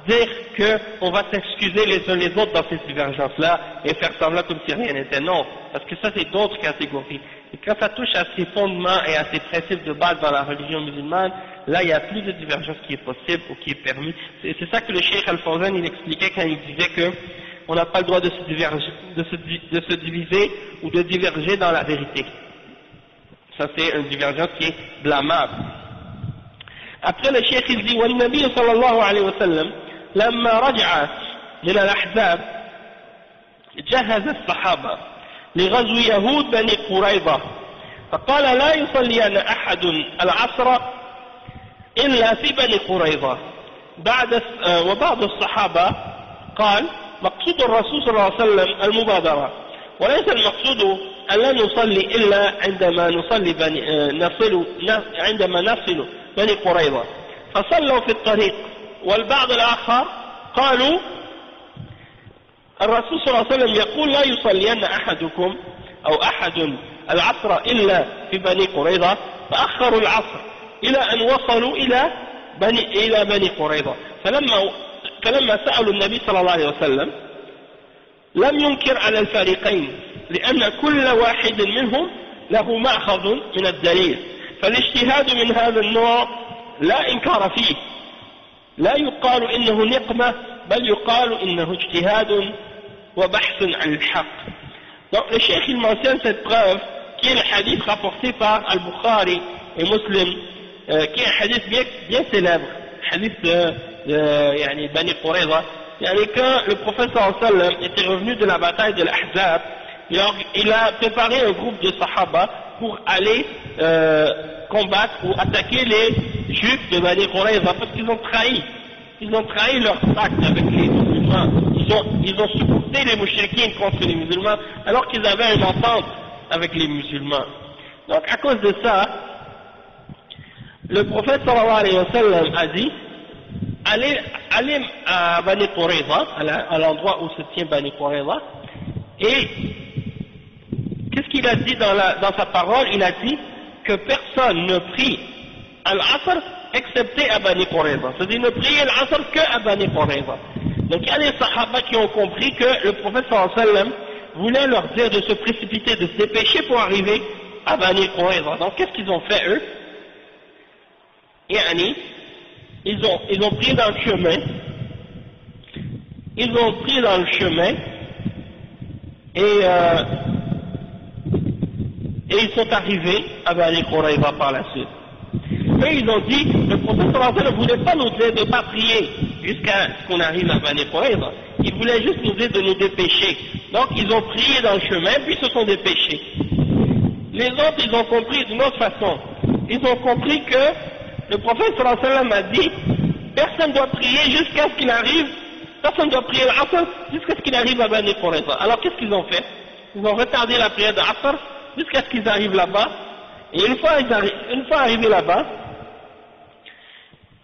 dire qu'on va s'excuser les uns les autres dans ces divergences-là et faire semblant comme si rien n'était, non, parce que ça c'est d'autres catégories. Et quand ça touche à ces fondements et à ces principes de base dans la religion musulmane, là il y a plus de divergence qui est possible ou qui est permis. C'est ça que le Cheikh Al-Fawzan il expliquait quand il disait que on n'a pas le droit de se diviser ou de diverger dans la vérité. Ça c'est une divergence qui est blâmable. Après le Cheikh il dit وَالنَّبِيُّ صلى الله عليه وسلم لما رجع من الأحزاب جهز الصحابة لغزو يهود بني قريظة فقال لا يصلين أحد العصر إلا في بني قريظة وبعض الصحابة قال مقصود الرسول صلى الله عليه وسلم المبادرة وليس المقصود أن لا نصلي إلا عندما نصل بني قريظة فصلوا في الطريق والبعض الآخر قالوا الرسول صلى الله عليه وسلم يقول لا يصلين أحدكم أو أحد العصر إلا في بني قريظة فأخروا العصر إلى أن وصلوا إلى بني قريظة فلما سألوا النبي صلى الله عليه وسلم لم ينكر على الفريقين لأن كل واحد منهم له مأخذ من الدليل فالاجتهاد من هذا النوع لا إنكار فيه لا يقال إنه نقمة بل يقال إنه اجتهاد وبحث عن الحق. Donc le cheikh il mentionne cette preuve qui est le hadith rapporté par Al-Bukhari et Muslim qui est un hadith bien célèbre, hadith de Bani Qurayza Quand le prophète sallallahu alayhi wa sallam était revenu de la bataille de l'Ahzab, il a préparé un groupe de Sahaba pour aller combattre ou attaquer les Juifs de Bani Qurayza parce qu'ils ont trahi. Ils ont trahi leur pacte avec les musulmans. Ils ont supporté les mouchriquines contre les musulmans alors qu'ils avaient une entente avec les musulmans. Donc à cause de ça, le prophète sallallahu alayhi wa sallam a dit allez à Bani Qurayza, à l'endroit où se tient Bani Qurayza, et qu'est-ce qu'il a dit dans sa parole? Il a dit que personne ne prie al-Asr excepté à Bani Qurayza. C'est-à-dire ne prier al-Asr que à Bani Qurayza. Donc il y a des Sahaba qui ont compris que le prophète sallallahu alayhi wa sallam voulait leur dire de se précipiter, de se dépêcher pour arriver à Bani Qurayza. Donc qu'est-ce qu'ils ont fait eux? Ils ont pris dans le chemin. Ils ont pris dans le chemin et ils sont arrivés à Bani Qurayza par la suite. Et ils ont dit, le prophète sallallahu alayhi wa sallam ne voulait pas nous dire de ne pas prier jusqu'à ce qu'on arrive à Bani Qurayza. Il voulait juste nous dire de nous dépêcher. Donc ils ont prié dans le chemin, puis ils se sont dépêchés. Les autres, ils ont compris d'une autre façon. Ils ont compris que le prophète sallallahu alayhi wa sallam a dit, personne ne doit prier jusqu'à ce qu'il arrive, personne ne doit prier l'Asr jusqu'à ce qu'il arrive à Bani Qurayza. Alors qu'est-ce qu'ils ont fait? Ils ont retardé la prière de l'Asr jusqu'à ce qu'ils arrivent là-bas. Et une fois arrivés là-bas,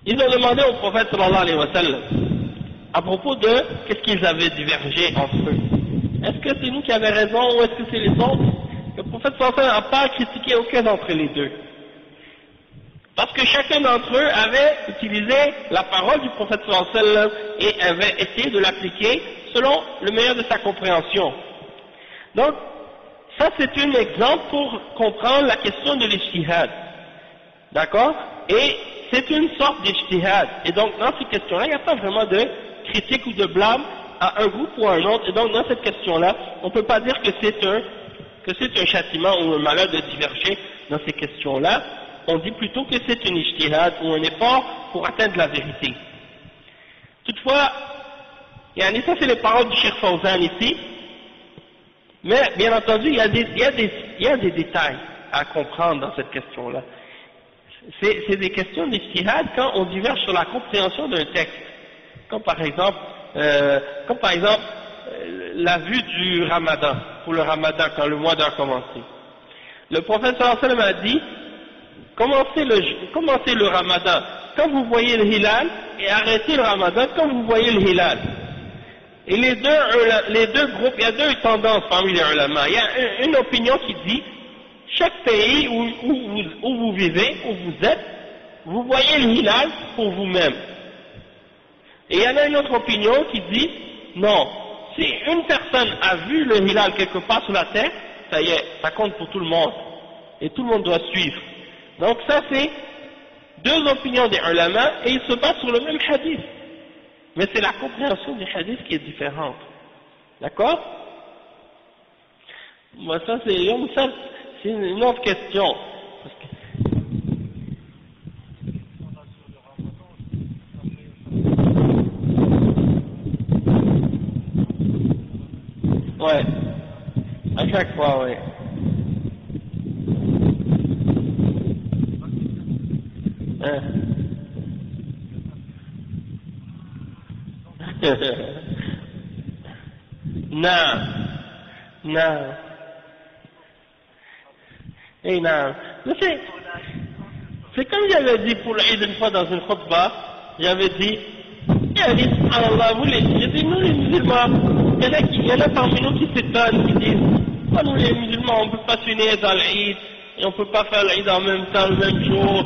ils ont demandé au prophète sallallahu alayhi wa sallam à propos de qu'est-ce qu'ils avaient divergé entre eux. Est-ce que c'est nous qui avions raison ou est-ce que c'est les autres? Le prophète sallallahu alayhi wa sallam n'a pas critiqué aucun d'entre les deux. Parce que chacun d'entre eux avait utilisé la parole du prophète sallallahu alayhi wa sallam et avait essayé de l'appliquer selon le meilleur de sa compréhension. Donc, ça c'est un exemple pour comprendre la question de l'ijtihad. D'accord? Et c'est une sorte d'ijtihad. Et donc, dans ces questions-là, il n'y a pas vraiment de critique ou de blâme à un groupe ou à un autre. Et donc, dans cette question-là, on ne peut pas dire que c'est un châtiment ou un malheur de diverger dans ces questions-là. On dit plutôt que c'est une ijtihad ou un effort pour atteindre la vérité. Toutefois, ça c'est les paroles du Cheikh Fawzan ici, mais bien entendu, il y a des détails à comprendre dans cette question-là. C'est des questions d'ijtihad quand on diverge sur la compréhension d'un texte, comme par exemple la vue du Ramadan, pour le Ramadan, quand le mois doit commencer. Le prophète sallallahu alayhi wa sallam a dit, commencez le Ramadan quand vous voyez le hilal et arrêtez le Ramadan quand vous voyez le hilal. Et les deux groupes, il y a deux tendances parmi les ulama. Il y a une opinion qui dit, chaque pays où vous vivez, où vous êtes, vous voyez le hilal pour vous-même. Et il y en a une autre opinion qui dit, non, si une personne a vu le hilal quelque part sur la terre, ça y est, ça compte pour tout le monde. Et tout le monde doit suivre. Donc ça c'est deux opinions des ulama et ils se basent sur le même hadith. Mais c'est la compréhension du hadith qui est différente. D'accord? Moi ça c'est une autre question. Ouais. À chaque fois, ouais. Non. Et non. C'est comme j'avais dit pour l'Eid une fois dans une khutbah, j'avais dit, subhanallah, j'ai dit, nous les musulmans, il y en a parmi nous qui s'étonnent, qui disent, oh, nous les musulmans, on ne peut pas s'unir dans l'Eid, et on ne peut pas faire l'Eid en même temps, le même jour.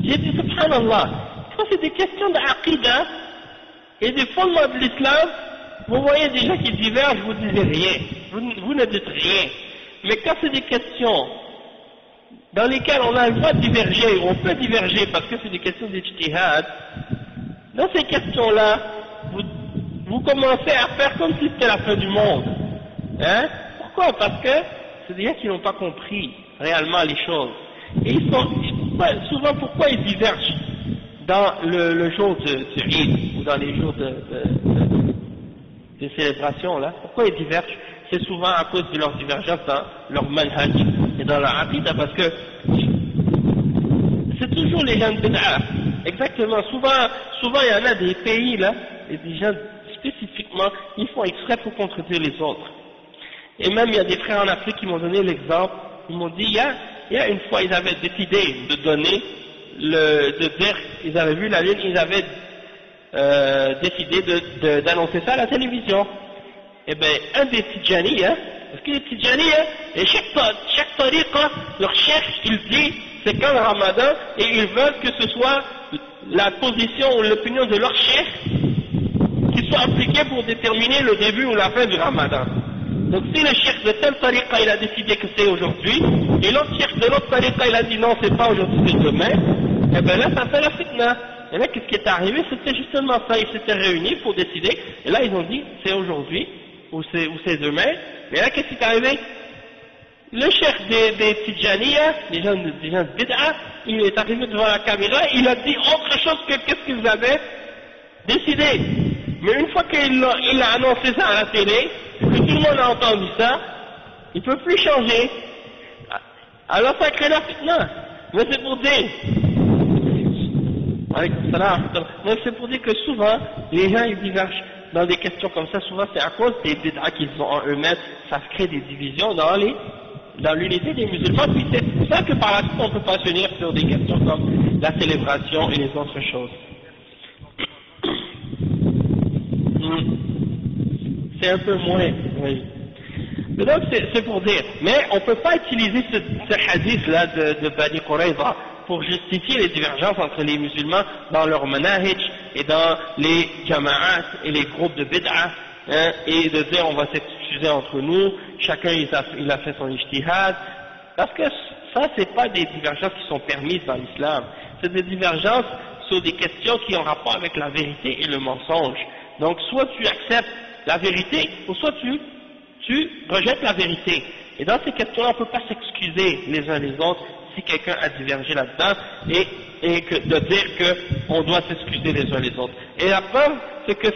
J'ai dit, subhanallah, ça c'est des questions d'aqidah et des fondements de l'islam. Vous voyez des gens qui divergent, vous ne dites rien, vous ne dites rien. Mais quand c'est des questions dans lesquelles on a le droit de diverger, on peut diverger parce que c'est des questions d'ijtihad, dans ces questions-là, vous commencez à faire comme si c'était la fin du monde. Hein? Pourquoi? Parce que c'est des gens qui n'ont pas compris réellement les choses. Et souvent, pourquoi ils divergent dans le jour du Eid ou dans les jours des célébrations là, pourquoi ils divergent? C'est souvent à cause de leur divergence dans leur manhaj et dans leur aqidah, parce que c'est toujours les gens de bid'a. Exactement. Souvent il y en a des pays là, et des gens spécifiquement, ils font exprès pour contredire les autres. Et même il y a des frères en Afrique qui m'ont donné l'exemple, ils m'ont dit, il y a une fois ils avaient décidé de donner, de dire, ils avaient vu la lune, ils avaient décidé d'annoncer ça à la télévision. Et bien, un des Tidjani, parce que les Tidjani, et chaque tariqa, leur chef, il dit, c'est quand le Ramadan, et ils veulent que ce soit la position ou l'opinion de leur chef qui soit appliquée pour déterminer le début ou la fin du Ramadan. Donc si le chef de tel tariqa, il a décidé que c'est aujourd'hui, et l'autre chef de l'autre tariqa, il a dit non, c'est pas aujourd'hui, c'est demain, et bien là, ça fait la fitna. Et là, qu'est-ce qui est arrivé? C'était justement ça, ils s'étaient réunis pour décider, et là, ils ont dit, c'est aujourd'hui, ou c'est demain, mais là, qu'est-ce qui est arrivé? Le chef des Tidjaniya, des gens de Bid'a, il est arrivé devant la caméra, il a dit autre chose que qu'est-ce qu'ils avaient décidé. Mais une fois qu'il a annoncé ça à la télé, que tout le monde a entendu ça, il ne peut plus changer. Alors ça crée la fitna. Mais c'est pour dire, que souvent, les gens ils divergent dans des questions comme ça, souvent c'est à cause des bid'a qu'ils ont en eux-mêmes, ça crée des divisions dans l'unité des musulmans, puis c'est pour ça que par la suite on peut pas se unir sur des questions comme la célébration et les autres choses. C'est un peu moins, oui. Mais donc c'est pour dire, mais on ne peut pas utiliser ce hadith-là de Bani Qurayza pour justifier les divergences entre les musulmans dans leur manahij et dans les jama'at et les groupes de bid'a, et de dire on va s'excuser entre nous, chacun il a fait son ijtihad, parce que ça c'est pas des divergences qui sont permises dans l'islam, c'est des divergences sur des questions qui ont rapport avec la vérité et le mensonge. Donc soit tu acceptes la vérité, ou soit tu rejettes la vérité. Et dans ces questions-là, on ne peut pas s'excuser les uns les autres si quelqu'un a divergé là-dedans et de dire qu'on doit s'excuser les uns les autres. Et la preuve, c'est que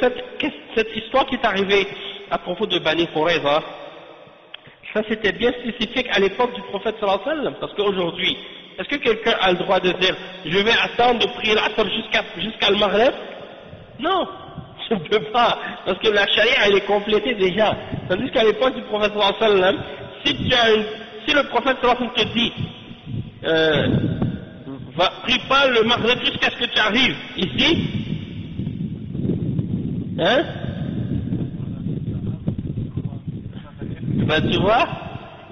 cette histoire qui est arrivée à propos de Bani Qurayza, ça c'était bien spécifique à l'époque du prophète sallallahu alayhi wa sallam, parce qu'aujourd'hui, est-ce que quelqu'un a le droit de dire je vais attendre de prier l'Asr jusqu'à le Maghreb? Non, je ne peux pas, parce que la charia elle est complétée déjà. Tandis qu'à l'époque du prophète sallallahu alayhi wa sallam, si le prophète sallallahu alayhi wa sallam te dit prie pas le Maghreb jusqu'à ce que tu arrives ici, hein? Ben tu vois,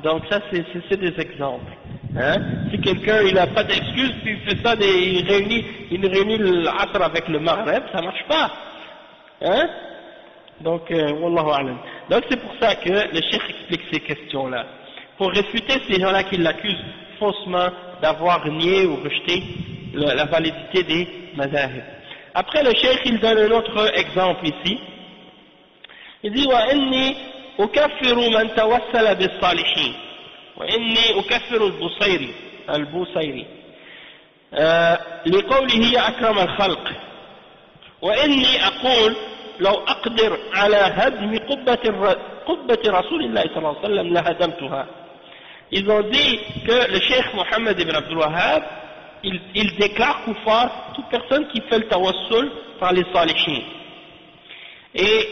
donc ça c'est des exemples. Hein? Si quelqu'un il n'a pas d'excuse, puis il fait ça, il réunit l'Asr avec le Maghreb, ça marche pas. Hein? Donc, wallahu a'lam. Donc c'est pour ça que le cheikh explique ces questions-là, pour réfuter ces gens-là qui l'accusent faussement d'avoir nié ou rejeté la validité des mazahib. Après le cheikh il donne un autre exemple ici. Il dit wa inni ukaffiru man tawassala bis salihin wa inni ukaffiru al-Busayri لقوله يا أكرم الخلق وإني أقول لو أقدر على هدم قبة رسول الله صلى الله عليه وسلم لهدمتها. Ils ont dit que le cheikh Mohammed ibn Abdul Wahhab il déclare kuffar toute personne qui fait le tawassul par les salihin, et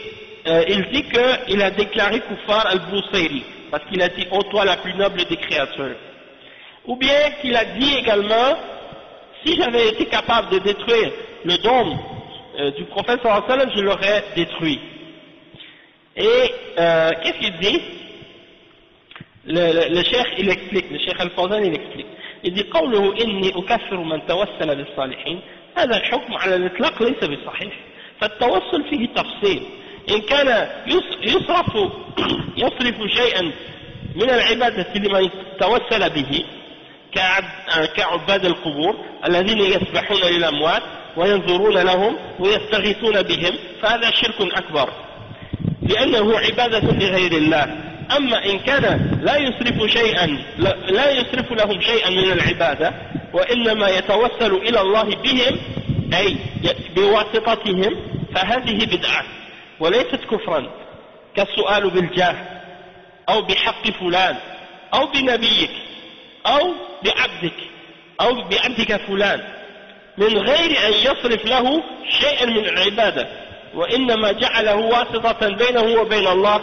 il dit qu'il a déclaré kuffar al-Busayri parce qu'il a dit ô toi la plus noble des créatures, ou bien qu'il a dit également si j'avais été capable de détruire le dôme du prophète sallallahu alayhi wa sallam, je l'aurais détruit. Et qu'est-ce qu'il dit? Le cheikh il explique, le cheikh al-Fawzan il explique, il dit قوله إني أكفر من توسل بالصالحين هذا الحكم على الإطلاق ليس بصحيح، فالتوسل فيه تفصيل، إن كان يصرف شيئا من العبادة لمن توسل به كعباد القبور الذين يسبحون للأموات وينظرون لهم ويستغيثون بهم، فهذا شرك أكبر لأنه عبادة لغير الله. أما إن كان لا يصرف لهم شيئا من العبادة وإنما يتوسل إلى الله بهم أي بواسطتهم، فهذه بدعة وليست كفرا، كالسؤال بالجاه أو بحق فلان أو بنبيك أو بعبدك أو بعبدك فلان من غير أن يصرف له شيئا من العبادة، وإنما جعله واسطة بينه وبين الله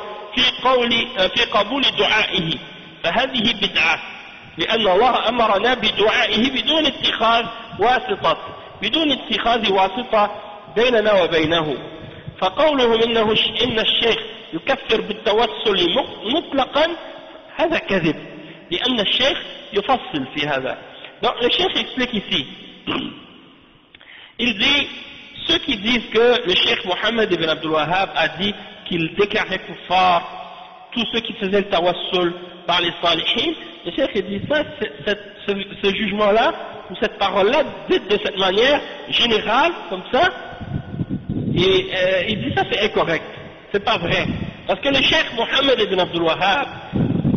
في قبول دعائه، فهذه بدعة، لأن الله أمرنا بدعائه بدون اتخاذ واسطة بيننا وبينه. فقوله إن الشيخ يكفر بالتوسل مطلقا هذا كذب، لأن الشيخ يفصل في هذا. Donc le cheikh explique ici, il dit, ceux qui disent que le cheikh Mohammed ibn Abdul Wahhab a dit qu'il déclarait kuffar tous ceux qui faisaient le tawassul par les salihin, le cheikh dit ça, ce jugement-là, ou cette parole-là, dite de cette manière générale, comme ça, et il dit ça c'est incorrect, c'est pas vrai. Parce que le cheikh Mohammed ibn Abdul Wahhab,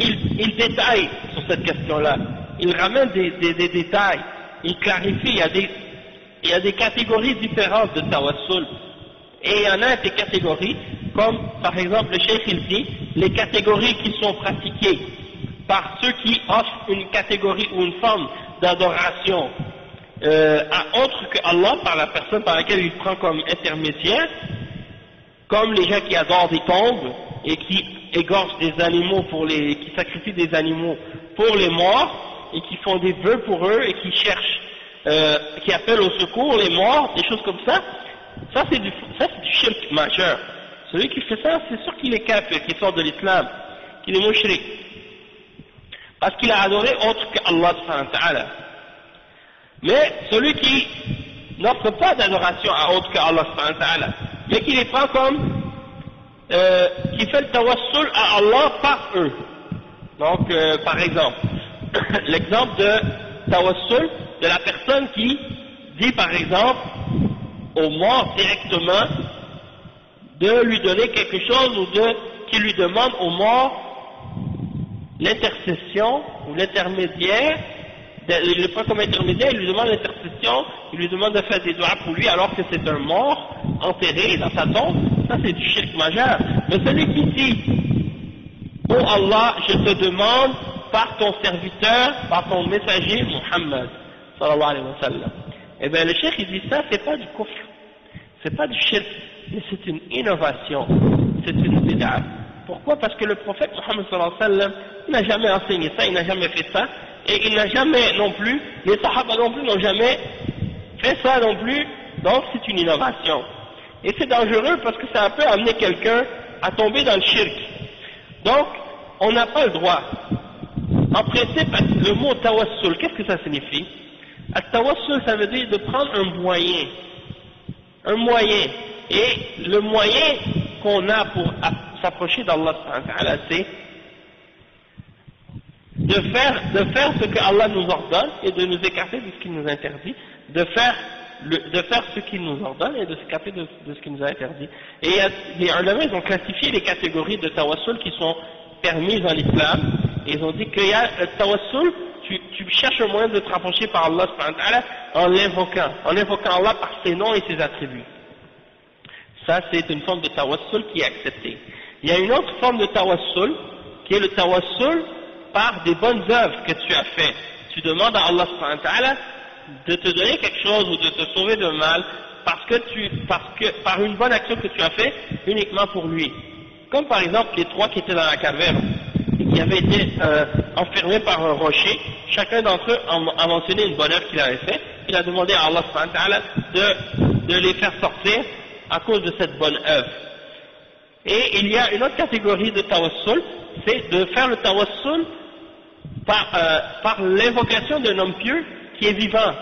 il détaille sur cette question-là, il ramène des détails, il clarifie, il y a des catégories différentes de tawassul, et il y en a des catégories, comme par exemple le cheikh il dit, les catégories qui sont pratiquées par ceux qui offrent une catégorie ou une forme d'adoration à autre que Allah, par la personne par laquelle il prend comme intermédiaire, comme les gens qui adorent des tombes et qui égorgent des animaux qui sacrifient des animaux pour les morts et qui font des vœux pour eux et qui cherchent, qui appellent au secours les morts, des choses comme ça. Ça c'est du shirk majeur. Celui qui fait ça, c'est sûr qu'il est kafir, qu'il sort de l'islam, qu'il est mushrik, parce qu'il a adoré autre qu'Allah subhanahu wa ta'ala. Mais celui qui n'offre pas d'adoration à autre qu'Allah subhanahu wa ta'ala, mais qui les prend comme qui fait le tawassul à Allah par eux. Donc par exemple, l'exemple de tawassul de la personne qui dit par exemple aux morts directement de lui donner quelque chose, ou qui lui demande aux morts l'intercession ou l'intermédiaire, il le prend comme intermédiaire, il lui demande l'intercession, il lui demande de faire des doigts pour lui alors que c'est un mort enterré dans sa tombe. Ça c'est du shirk majeur. Mais celui qui dit, oh Allah, je te demande par ton serviteur, par ton messager Muhammad sallallahu alayhi wa sallam, eh bien le cheikh il dit ça, c'est pas du kufr, c'est pas du shirk, mais c'est une innovation, c'est une bid'a. Pourquoi? Parce que le prophète Muhammad sallallahu alayhi wa sallam n'a jamais enseigné ça, il n'a jamais fait ça, et il n'a jamais non plus, les sahaba non plus n'ont jamais fait ça non plus, donc c'est une innovation. Et c'est dangereux parce que ça peut amener quelqu'un à tomber dans le shirk. Donc, on n'a pas le droit. En principe, le mot tawassul, qu'est-ce que ça signifie? Tawassul, ça veut dire de prendre un moyen. Un moyen. Et le moyen qu'on a pour s'approcher d'Allah, c'est de faire ce que Allah nous ordonne et de nous écarter de ce qu'il nous interdit, de faire ce qu'il nous ordonne et de s'écarter de ce qu'il nous a interdit. Et les ulama, ils ont classifié les catégories de tawassul qui sont permises dans l'islam, et ils ont dit qu'il y a le tawassul, tu cherches un moyen de te rapprocher par Allah en l'invoquant Allah par ses noms et ses attributs. Ça c'est une forme de tawassul qui est acceptée. Il y a une autre forme de tawassul qui est le tawassul par des bonnes œuvres que tu as fait. Tu demandes à Allah subhanahu wa ta'ala de te donner quelque chose ou de te sauver de mal par une bonne action que tu as fait uniquement pour lui. Comme par exemple les trois qui étaient dans la caverne et qui avaient été enfermés par un rocher, chacun d'entre eux a mentionné une bonne œuvre qu'il avait fait. Il a demandé à Allah subhanahu wa ta'ala de les faire sortir à cause de cette bonne œuvre. Et il y a une autre catégorie de tawassul, c'est de faire le tawassul par l'invocation d'un homme pieux qui est vivant.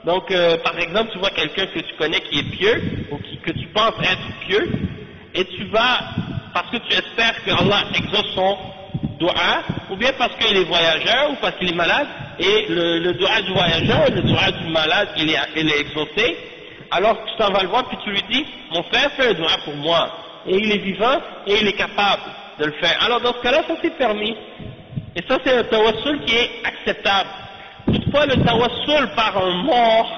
Donc par exemple, tu vois quelqu'un que tu connais qui est pieux, ou que tu penses être pieux, et tu vas, parce que tu espères que Allah exauce son dua, ou bien parce qu'il est voyageur, ou parce qu'il est malade, et le dua du voyageur, le dua du malade, il est exaucé, alors tu t'en vas le voir, puis tu lui dis, mon frère fait un dua pour moi, et il est vivant, et il est capable de le faire. Alors dans ce cas-là, ça c'est permis. Et ça c'est un tawassul qui est acceptable. Toutefois le tawassul par un mort,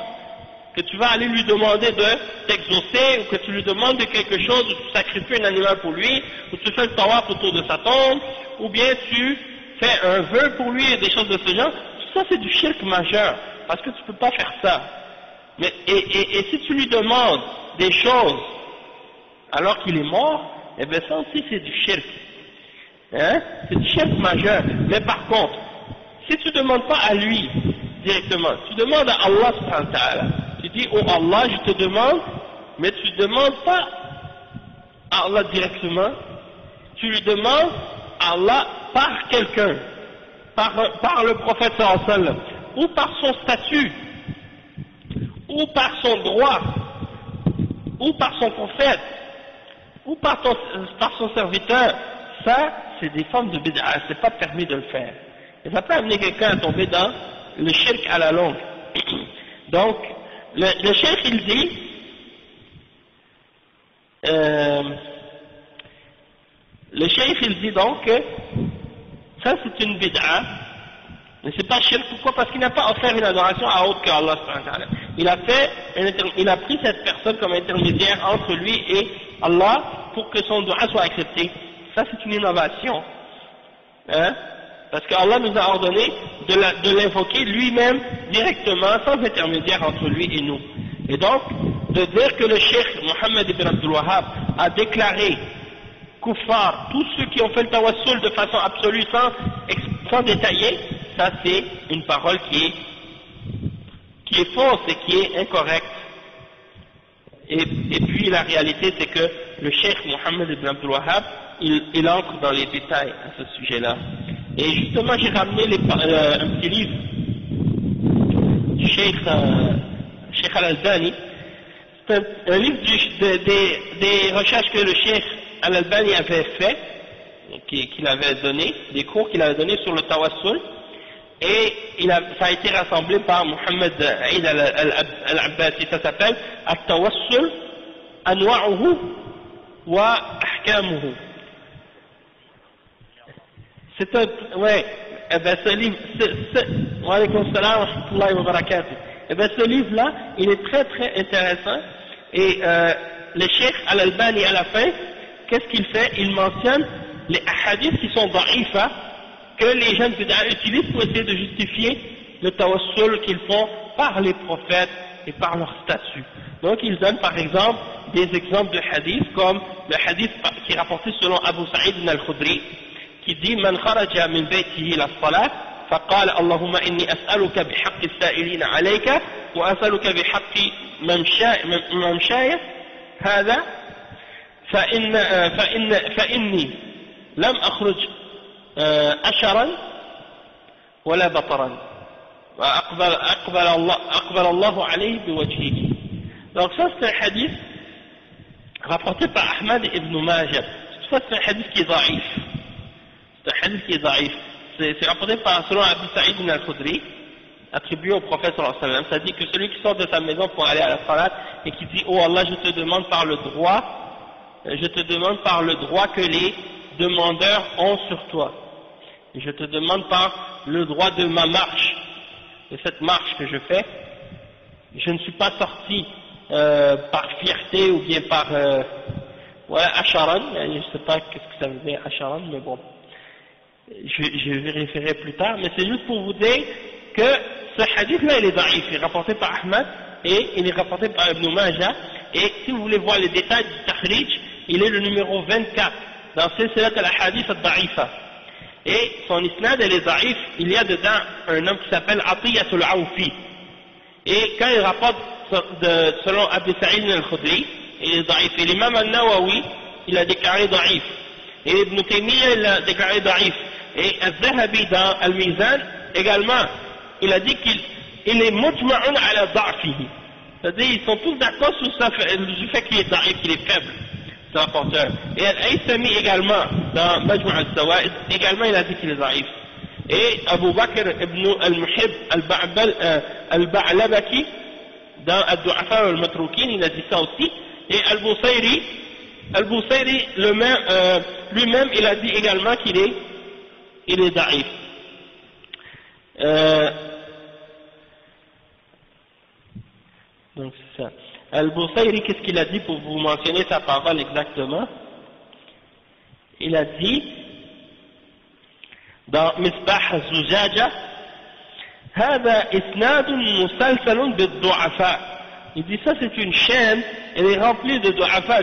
que tu vas aller lui demander de t'exaucer, ou que tu lui demandes de quelque chose, ou tu sacrifies un animal pour lui, ou tu fais le tawaf autour de sa tombe, ou bien tu fais un vœu pour lui et des choses de ce genre, tout ça c'est du shirk majeur, parce que tu ne peux pas faire ça. Mais, et si tu lui demandes des choses alors qu'il est mort, eh bien ça aussi c'est du shirk. Hein? C'est du shirk majeur. Mais par contre, si tu ne demandes pas à lui directement, tu demandes à Allah subhanahu wa ta'ala, tu dis oh Allah je te demande, mais tu ne demandes pas à Allah directement, tu lui demandes à Allah par quelqu'un, par le prophète sallallahu alayhi wa sallam, ou par son statut, ou par son droit, ou par son prophète, ou par son serviteur, ça c'est des formes de bid'a, c'est pas permis de le faire. Et ça peut amener quelqu'un à tomber dans le shirk à la longue. Donc, le shirk il dit, le shirk il dit donc que ça c'est une bid'a, mais c'est pas shirk. Pourquoi? Parce qu'il n'a pas offert une adoration à autre qu'Allah subhanahu wa ta'ala. Il a pris cette personne comme intermédiaire entre lui et Allah pour que son dua soit accepté. Ça c'est une innovation. Hein? Parce qu'Allah nous a ordonné de l'invoquer lui-même directement, sans intermédiaire entre lui et nous. Et donc, de dire que le cheikh Mohammed ibn Abdul Wahhab a déclaré kuffar, tous ceux qui ont fait le tawassul de façon absolue, sans détailler, ça c'est une parole qui est fausse et qui est incorrecte. Et puis la réalité c'est que le cheikh Mohammed ibn Abdul Wahhab, il entre dans les détails à ce sujet-là. Et justement, j'ai ramené un petit livre du Cheikh Al-Albani. C'est un livre des recherches que le Cheikh Al-Albani avait fait, qu'il avait donné, des cours qu'il avait donné sur le tawassul. Et ça a été rassemblé par Mohammed Aïd Al-Abbasi. Ça s'appelle At-Tawassul Anwa'uhu wa Ahkamuhu. C'est un, ouais, eh ben ce livre, wa alaykoum salam wa rahmatullahi wa barakatuh. Eh ben ce livre-là, il est très très intéressant, et le Cheikh Al-Albani à la fin, qu'est-ce qu'il fait? Il mentionne les hadiths qui sont da'ifa, que les jeunes bid'a utilisent pour essayer de justifier le tawassul qu'ils font par les prophètes et par leur statut. Donc ils donnent par exemple des exemples de hadiths, comme le hadith qui est rapporté selon Abu Sa'id al-Khudri, qui dit من خرج من بيته إلى الصلاة فقال اللهم إني أسألك بحق السائلين عليك وأسألك بحق ممشاي هذا فإني لم أخرج أشرا ولا بطرا وأقبل الله عليه بوجهه. Donc ça c'est un hadith rapporté par Ahmad ibn Majah. Ça c'est un hadith qui est daïf. C'est un hadith qui est daïf. C'est rapporté par selon Abu Sa'id al-Khudri, attribué au prophète sallallahu alayhi wa sallam. Ça dit que celui qui sort de sa maison pour aller à la salat et qui dit oh Allah je te demande par le droit que les demandeurs ont sur toi. Et je te demande par le droit de ma marche, de cette marche que je fais. Je ne suis pas sorti par fierté ou bien par asharan, je ne sais pas qu'est-ce que ça veut dire asharan, mais bon. Je vérifierai plus tard, mais c'est juste pour vous dire que ce hadith-là, il est daïf, il est rapporté par Ahmad et il est rapporté par Ibn Majah, et si vous voulez voir les détails du Tahrij, il est le numéro 24 dans Silsilat al-Hadith al-Da'ifa. Et son isnad, elle est daïf, il y a dedans un homme qui s'appelle Atiyatul Awfi. Et quand il rapporte selon Abu Sa'id al-Khudri, il est daïf. Et l'imam al-Nawawi, il a déclaré daïf. Et Ibn Taymiyyah, il a déclaré daïf. Et Al-Zahabi dans Al-Mizan, également, il a dit qu'il est mujma'un ala da'fihi. C'est-à-dire, ils sont tous d'accord sur ça, le fait qu'il est daïf, qu'il est faible, ce rapporteur. Et Al-Haythami également, dans Majmu' al-Sawaid, également, il a dit qu'il est daïf. Et Abu Bakr ibn al-Muhib al-Ba'labaki, dans Ad-Du'afa al-Matroukin, il a dit ça aussi. Et Al-Busayri lui-même, il a dit également qu'il est daïf. Donc c'est ça. Al-Busayri, qu'est-ce qu'il a dit pour vous mentionner sa parole exactement? Il a dit dans Misbah al-Zujaja, هذا إسناد مسلسل بالضعفاء. Il dit ça c'est une chaîne, elle est remplie de du'afa,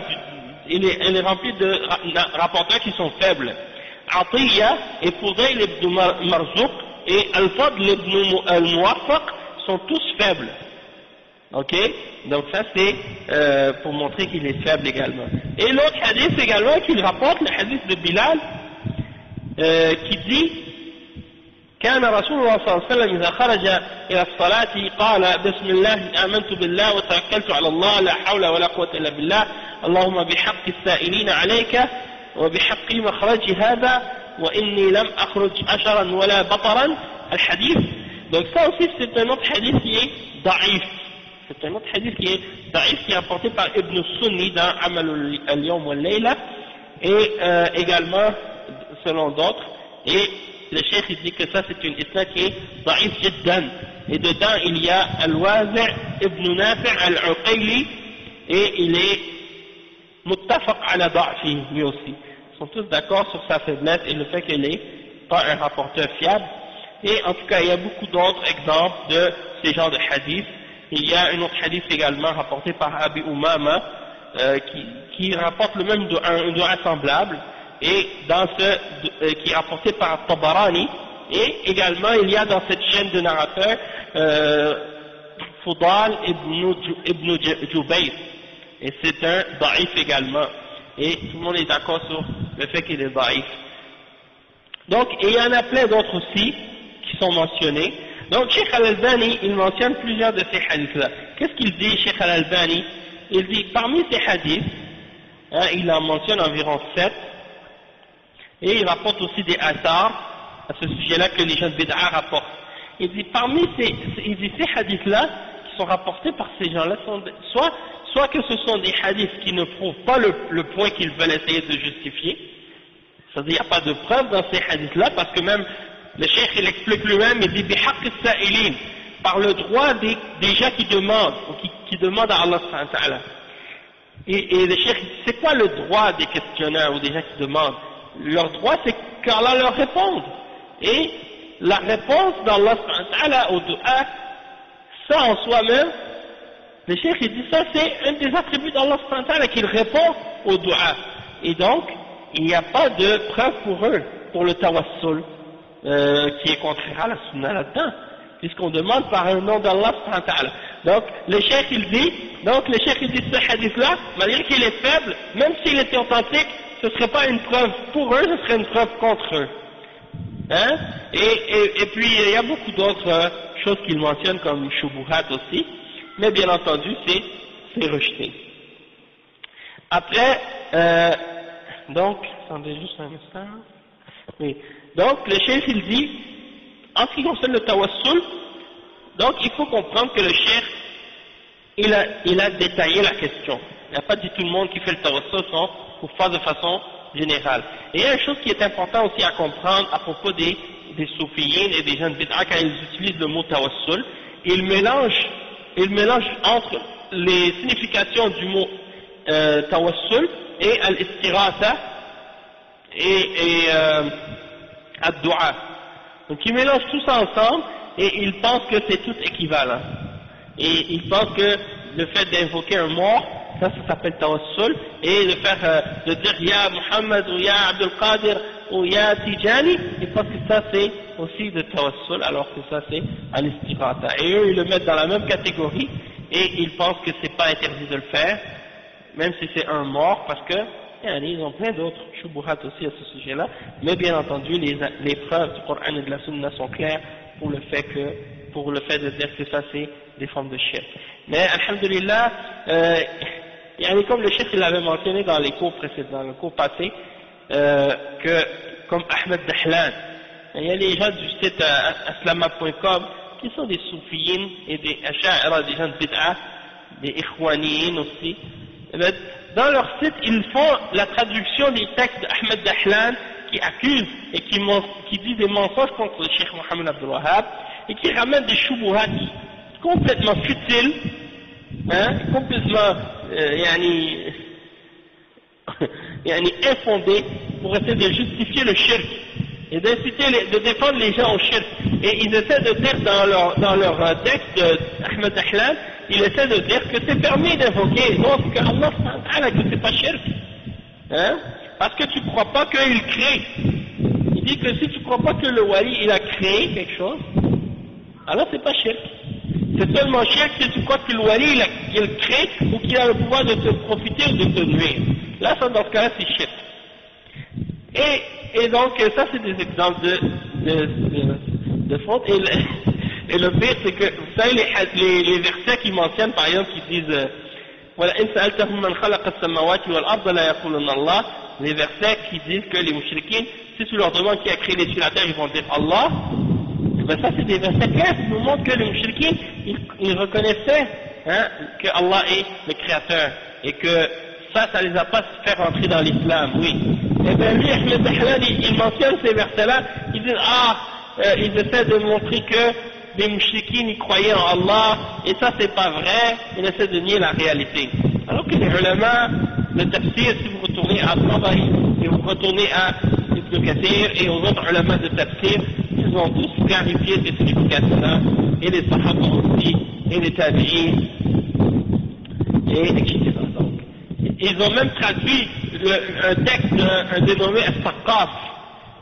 elle est remplie de rapporteurs qui sont faibles. Atiyya et Fudayl ibn Marzouk et Al-Fadl ibn al-Muwaffaq sont tous faibles. Ok? Donc ça c'est pour montrer qu'il est faible également. Et l'autre hadith également qu'il rapporte, le hadith de Bilal, qui dit كان رسول الله صلى الله عليه وسلم إذا خرج إلى الصلاة قال بسم الله آمنت بالله وتوكلت على الله لا حول ولا قوة إلا بالله اللهم بحق السائلين عليك وبحق مخرج هذا وإني لم أخرج أشرا ولا بطرا الحديث. Donc ça aussi c'est un autre hadith qui est daïf. C'est un autre hadith qui est daïf, qui est rapporté par Ibn Sunni dans Amal al-Yawm wal-Layla et également selon d'autres. Et le cheikh il dit que ça c'est une isnad qui est daïf jiddan. Et dedans il y a Al-Wazi' ibn Nafi' al-Uqayli et il est muttafaq ala da'fi lui aussi. Ils sont tous d'accord sur sa faiblesse et le fait qu'il n'est pas un rapporteur fiable. Et en tout cas il y a beaucoup d'autres exemples de ces genres de hadiths. Il y a un autre hadith également rapporté par Abi Umama qui rapporte le même un doigt semblable et dans qui est rapporté par Tabarani, et également il y a dans cette chaîne de narrateurs Fudal ibn Jubayr, et c'est un daïf également, et tout le monde est d'accord sur le fait qu'il est daïf. Donc il y en a plein d'autres aussi qui sont mentionnés. Donc Cheikh Al-Albani il mentionne plusieurs de ces hadiths là. Qu'est-ce qu'il dit Cheikh Al-Albani? Il dit parmi ces hadiths, il en mentionne environ 7, et il rapporte aussi des athars à ce sujet-là que les gens de Bid'a rapportent. Il dit parmi ces hadiths-là qui sont rapportés par ces gens-là, soit que ce sont des hadiths qui ne prouvent pas le point qu'ils veulent essayer de justifier, c'est-à-dire il n'y a pas de preuve dans ces hadiths-là, parce que même le cheikh il explique lui-même, il dit bihaqq as-sa'ilin, par le droit des gens qui demandent, ou qui demandent à Allah subhanahu wa ta'ala. Et le cheikh, c'est quoi le droit des questionneurs ou des gens qui demandent? Leur droit c'est qu'Allah leur réponde. Et la réponse d'Allah au dua, ça en soi-même, le cheikh il dit ça c'est un des attributs d'Allah qu'il répond au dua. Et donc, il n'y a pas de preuve pour eux, pour le tawassul, qui est contraire à la sunna là-dedans, puisqu'on demande par un nom d'Allah. Donc, le cheikh il dit ce hadith-là, malgré qu'il est faible, même s'il était authentique, ce ne serait pas une preuve pour eux, ce serait une preuve contre eux. Hein? Et puis, il y a beaucoup d'autres choses qu'il mentionne comme shubuhat aussi, mais bien entendu, c'est rejeté. Après, donc, attendez juste un instant. Oui. Donc, le cheikh il dit, en ce qui concerne le tawassul, donc il faut comprendre que le cheikh, il a détaillé la question. Il n'a pas dit tout le monde qui fait le tawassul pour faire de façon générale. Et il y a une chose qui est importante aussi à comprendre à propos des soufiyyin et des gens de bid'a quand ils utilisent le mot tawassul. Ils mélangent entre les significations du mot tawassul et al-istighatha et ad-du'a. Donc ils mélangent tout ça ensemble et ils pensent que c'est tout équivalent. Et ils pensent que le fait d'invoquer un mort, ça s'appelle tawassul, et de dire Ya Muhammad ou Ya Abdul Qadir ou Ya Tijani, ils pensent que ça c'est aussi de tawassul, alors que ça c'est al-istighatha. Et eux ils le mettent dans la même catégorie et ils pensent que c'est pas interdit de le faire, même si c'est un mort, parce que ils ont plein d'autres shubuhat aussi à ce sujet-là, mais bien entendu les preuves du Coran et de la Sunna sont claires pour le fait de dire que ça c'est des formes de shirk. Mais alhamdulillah, comme le cheikh il l'avait mentionné dans les cours précédents, le cours passé, que comme Ahmed Dahlan, il y a les gens du site aslama.com qui sont des soufiyyin et des asha'ira, des gens de bid'a, des ikhwaniyyin aussi. Dans leur site, ils font la traduction des textes d'Ahmed Dahlan qui accusent et qui disent des mensonges contre le Cheikh Mohammed Abdul Wahhab et qui ramènent des shubuhat complètement futiles complètement infondé pour essayer de justifier le shirk et de défendre les gens au shirk. Et ils essaient de dire dans leur texte d'Ahmed Ahlan, ils essaient de dire que c'est permis d'invoquer, non, que Allah que c'est pas shirk. Parce que tu ne crois pas qu'il crée. Il dit que si tu ne crois pas que le wali il a créé quelque chose, alors c'est pas shirk. C'est seulement shirk si tu crois que le wali il crée ou qu'il a le pouvoir de te profiter ou de te nuire. Là, ça, dans ce cas-là, c'est shirk. Et donc, ça, c'est des exemples de fautes. Et le pire, c'est que, vous savez, les versets qui mentionnent, par exemple, qui disent وَلَئِنْ سَأَلْتَهُمْ مَنْ خَلَقَ السَّمَاوَاتِ وَالْأَرْضَ لَا يَقُولُنَّ اللَّهُ. Les versets qui disent que les mouchriquines, si tu leur demandes qui a créé les cieux et la terre, ils vont dire Allah. Ben ça, c'est des versets clairs qui nous montrent que les mouchriquines, ils reconnaissaient que Allah est le créateur et que ça les a pas fait rentrer dans l'islam, oui. Et bien lui, Ahmed Ahlan, il mentionne ces versets-là, il dit ils essaient de montrer que les mouchriquines, ils croyaient en Allah, et ça c'est pas vrai, ils essaient de nier la réalité. Alors que les ulama, le tafsir, si vous retournez à Tabari, et vous retournez à Ibn Kathir, et aux autres ulama de tafsir, ils ont tous clarifié ces significations-là, et les sahaba aussi, et les tabi'in, et etc. Donc, ils ont même traduit un texte d'un dénommé As-Saqqaf,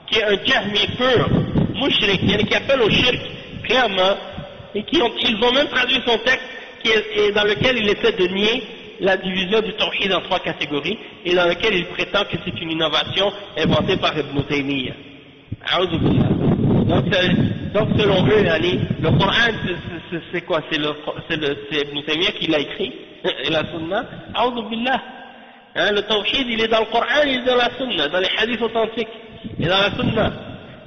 qui est un jahmi pur, mushrik, qui appelle au shirk, clairement, et ils ont même traduit son texte dans lequel il essaie de nier la division du tawhid en 3 catégories, et dans lequel il prétend que c'est une innovation inventée par Ibn Taymiyyah. Donc selon eux, le Coran, c'est quoi? C'est Ibn Taymiyyah qui l'a écrit, et la Sunna. Le tawhid, il est dans le Coran, il est dans la Sunna, dans les hadiths authentiques, et dans la Sunna.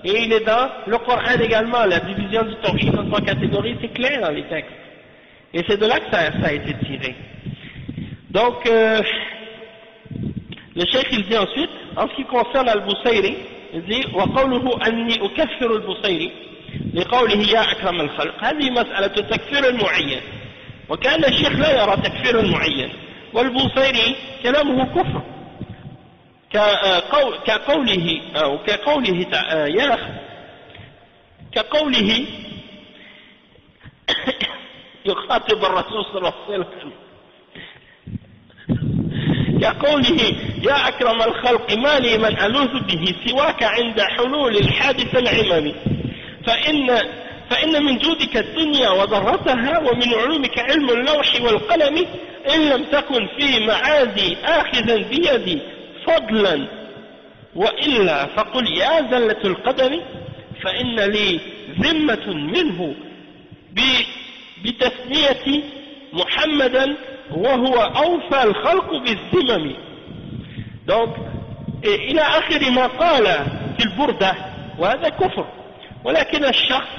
Et il est dans le Coran également, la division du tawhid en 3 catégories, c'est clair dans les textes. Et c'est de là que ça a été tiré. Donc, le cheikh il dit ensuite, en ce qui concerne Al-Busayri, il dit وقوله أني أكفر البصيري لقوله يا أكرم الخلق هذه مسألة تكفير معين وكان الشيخ لا يرى تكفير معين والبصيري كلامه كفر كقوله أو كقوله كقوله يخاطب الرسول صلى الله عليه وسلم كقوله يا أكرم الخلق ما لي من ألوذ به سواك عند حلول الحادث العممي فإن من جودك الدنيا وضرتها ومن علومك علم اللوح والقلم إن لم تكن في معادي آخذا بيدي فضلا وإلا فقل يا زلة القدم فإن لي ذمة منه بتسمية محمدا وهو أوفى الخلق بالذمم. Donc إلى آخر ما قال في البردة وهذا كفر ولكن الشخص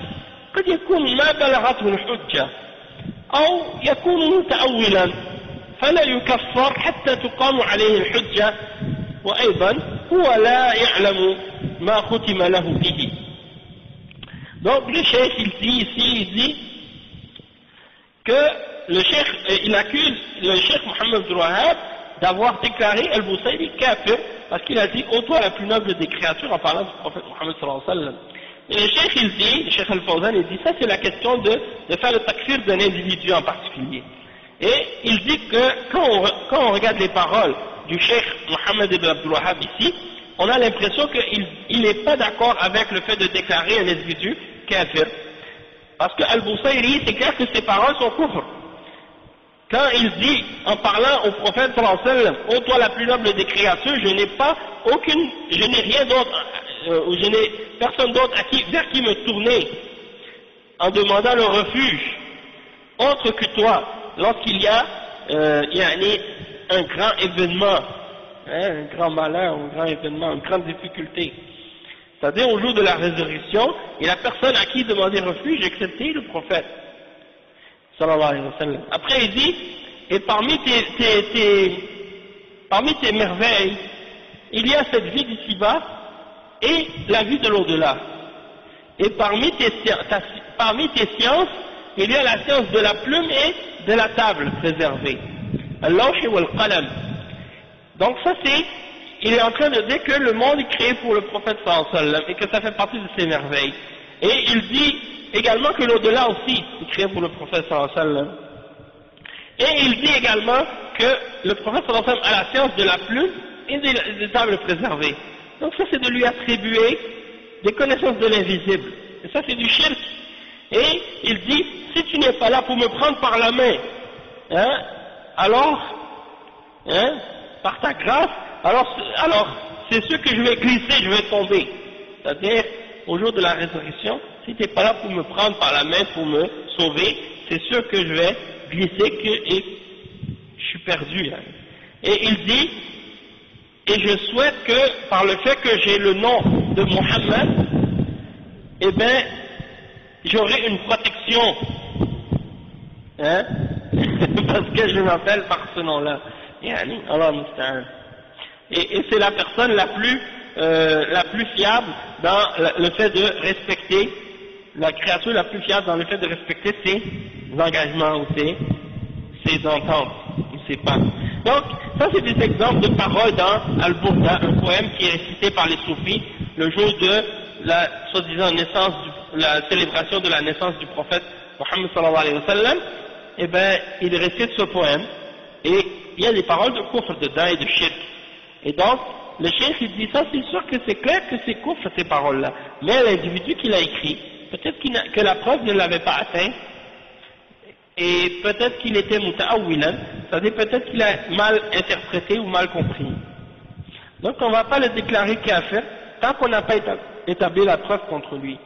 قد يكون ما بلغته الحجة أو يكون متأولا فلا يكفر حتى تقام عليه الحجة وأيضا هو لا يعلم ما ختم له به. Donc le cheikh il dit que le cheikh il accuse le cheikh Mohammed Abdul Wahhab d'avoir déclaré Al-Busayri kafir parce qu'il a dit ô toi la plus noble des créatures en parlant du prophète Mohammed sallallahu alayhi wa sallam. Et le cheikh il dit, le cheikh Al-Fawzan il dit ça c'est la question de faire le takfir d'un individu en particulier. Et il dit que quand on regarde les paroles du cheikh Mohammed ibn Abdul Wahhab ici, on a l'impression qu'il n'est pas d'accord avec le fait de déclarer un individu kafir. Parce que Al-Busayri, c'est clair que ses paroles sont kufr. Quand il dit, en parlant au prophète sallallahu alayhi wa sallam, ô toi la plus noble des créatures, je n'ai rien d'autre, ou je n'ai personne d'autre vers qui me tourner en demandant le refuge, autre que toi, lorsqu'il y a un grand événement, un grand malheur, un grand événement, une grande difficulté. C'est-à-dire au jour de la résurrection, il n'y a personne à qui demander refuge excepté le prophète. Sallallahu alayhi wa sallam. Après il dit, et parmi tes merveilles, il y a cette vie d'ici-bas et la vie de l'au-delà. Et parmi tes sciences, il y a la science de la plume et de la table préservée. Al-lawh wal qalam. Donc ça c'est, il est en train de dire que le monde est créé pour le prophète sallallahu alayhi wa sallam et que ça fait partie de ses merveilles. Et il dit également que l'au-delà aussi est créé pour le prophète sallallahu alayhi wa sallam. Et il dit également que le prophète sallallahu alayhi wa sallam a la science de la plume et des tables préservées. Donc ça c'est de lui attribuer des connaissances de l'invisible. Et ça c'est du shirk. Et il dit, si tu n'es pas là pour me prendre par la main, hein, alors, hein, par ta grâce, alors c'est sûr que je vais glisser, je vais tomber. C'est-à-dire, au jour de la résurrection, si tu n'es pas là pour me prendre par la main, pour me sauver, c'est sûr que je vais glisser et je suis perdu. Hein. Et il dit, et je souhaite que, par le fait que j'ai le nom de Mohammed, eh bien, j'aurai une protection, hein, parce que je m'appelle par ce nom-là. Allah musta'an. Et c'est la personne la plus fiable dans le fait de respecter, la créature la plus fiable dans le fait de respecter ses engagements ou ses ententes, ou ses pas. Donc, ça c'est des exemples de paroles dans Al-Burda, un poème qui est récité par les soufis le jour de la soi-disant naissance, la célébration de la naissance du prophète Mohammed sallallahu alayhi wa sallam. Eh bien, il récite ce poème, et il y a des paroles de kufr dedans et de shirk. Et donc, le cheikh il dit ça, c'est sûr que c'est clair que c'est kufr ces paroles-là. Mais l'individu qui l'a écrit, peut-être que la preuve ne l'avait pas atteint, et peut-être qu'il était muta'awwilan, c'est-à-dire peut-être qu'il a mal interprété ou mal compris. Donc on ne va pas le déclarer kafir tant qu'on n'a pas établi la preuve contre lui.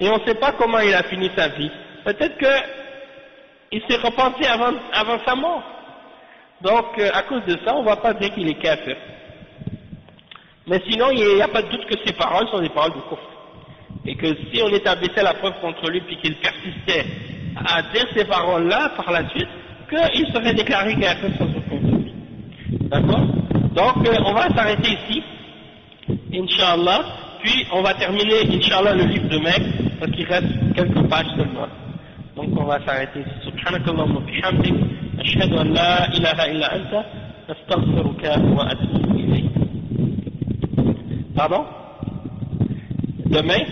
Et on ne sait pas comment il a fini sa vie. Peut-être qu'il s'est repenti avant sa mort. Donc à cause de ça, on ne va pas dire qu'il est kafir. Mais sinon, il n'y a pas de doute que ces paroles sont des paroles de kufr. Et que si on établissait la preuve contre lui puis qu'il persistait à dire ces paroles-là par la suite, qu'il serait déclaré kafir sans aucun doute. D'accord? Donc on va s'arrêter ici, Inch'Allah, puis on va terminer, Inch'Allah, le livre demain, parce qu'il reste quelques pages seulement. Donc on va s'arrêter ici. Subhanakallahumma bihamdik, ashhadu an la ilaha illa anta, astaghfiruka wa atubu ilayk. Pardon? Demain?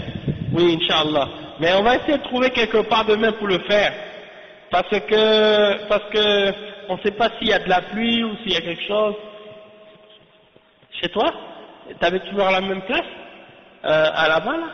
Oui, Inch'Allah. Mais on va essayer de trouver quelque part demain pour le faire. Parce que on ne sait pas s'il y a de la pluie ou s'il y a quelque chose. Chez toi? T'avais toujours la même place? À là-bas, là?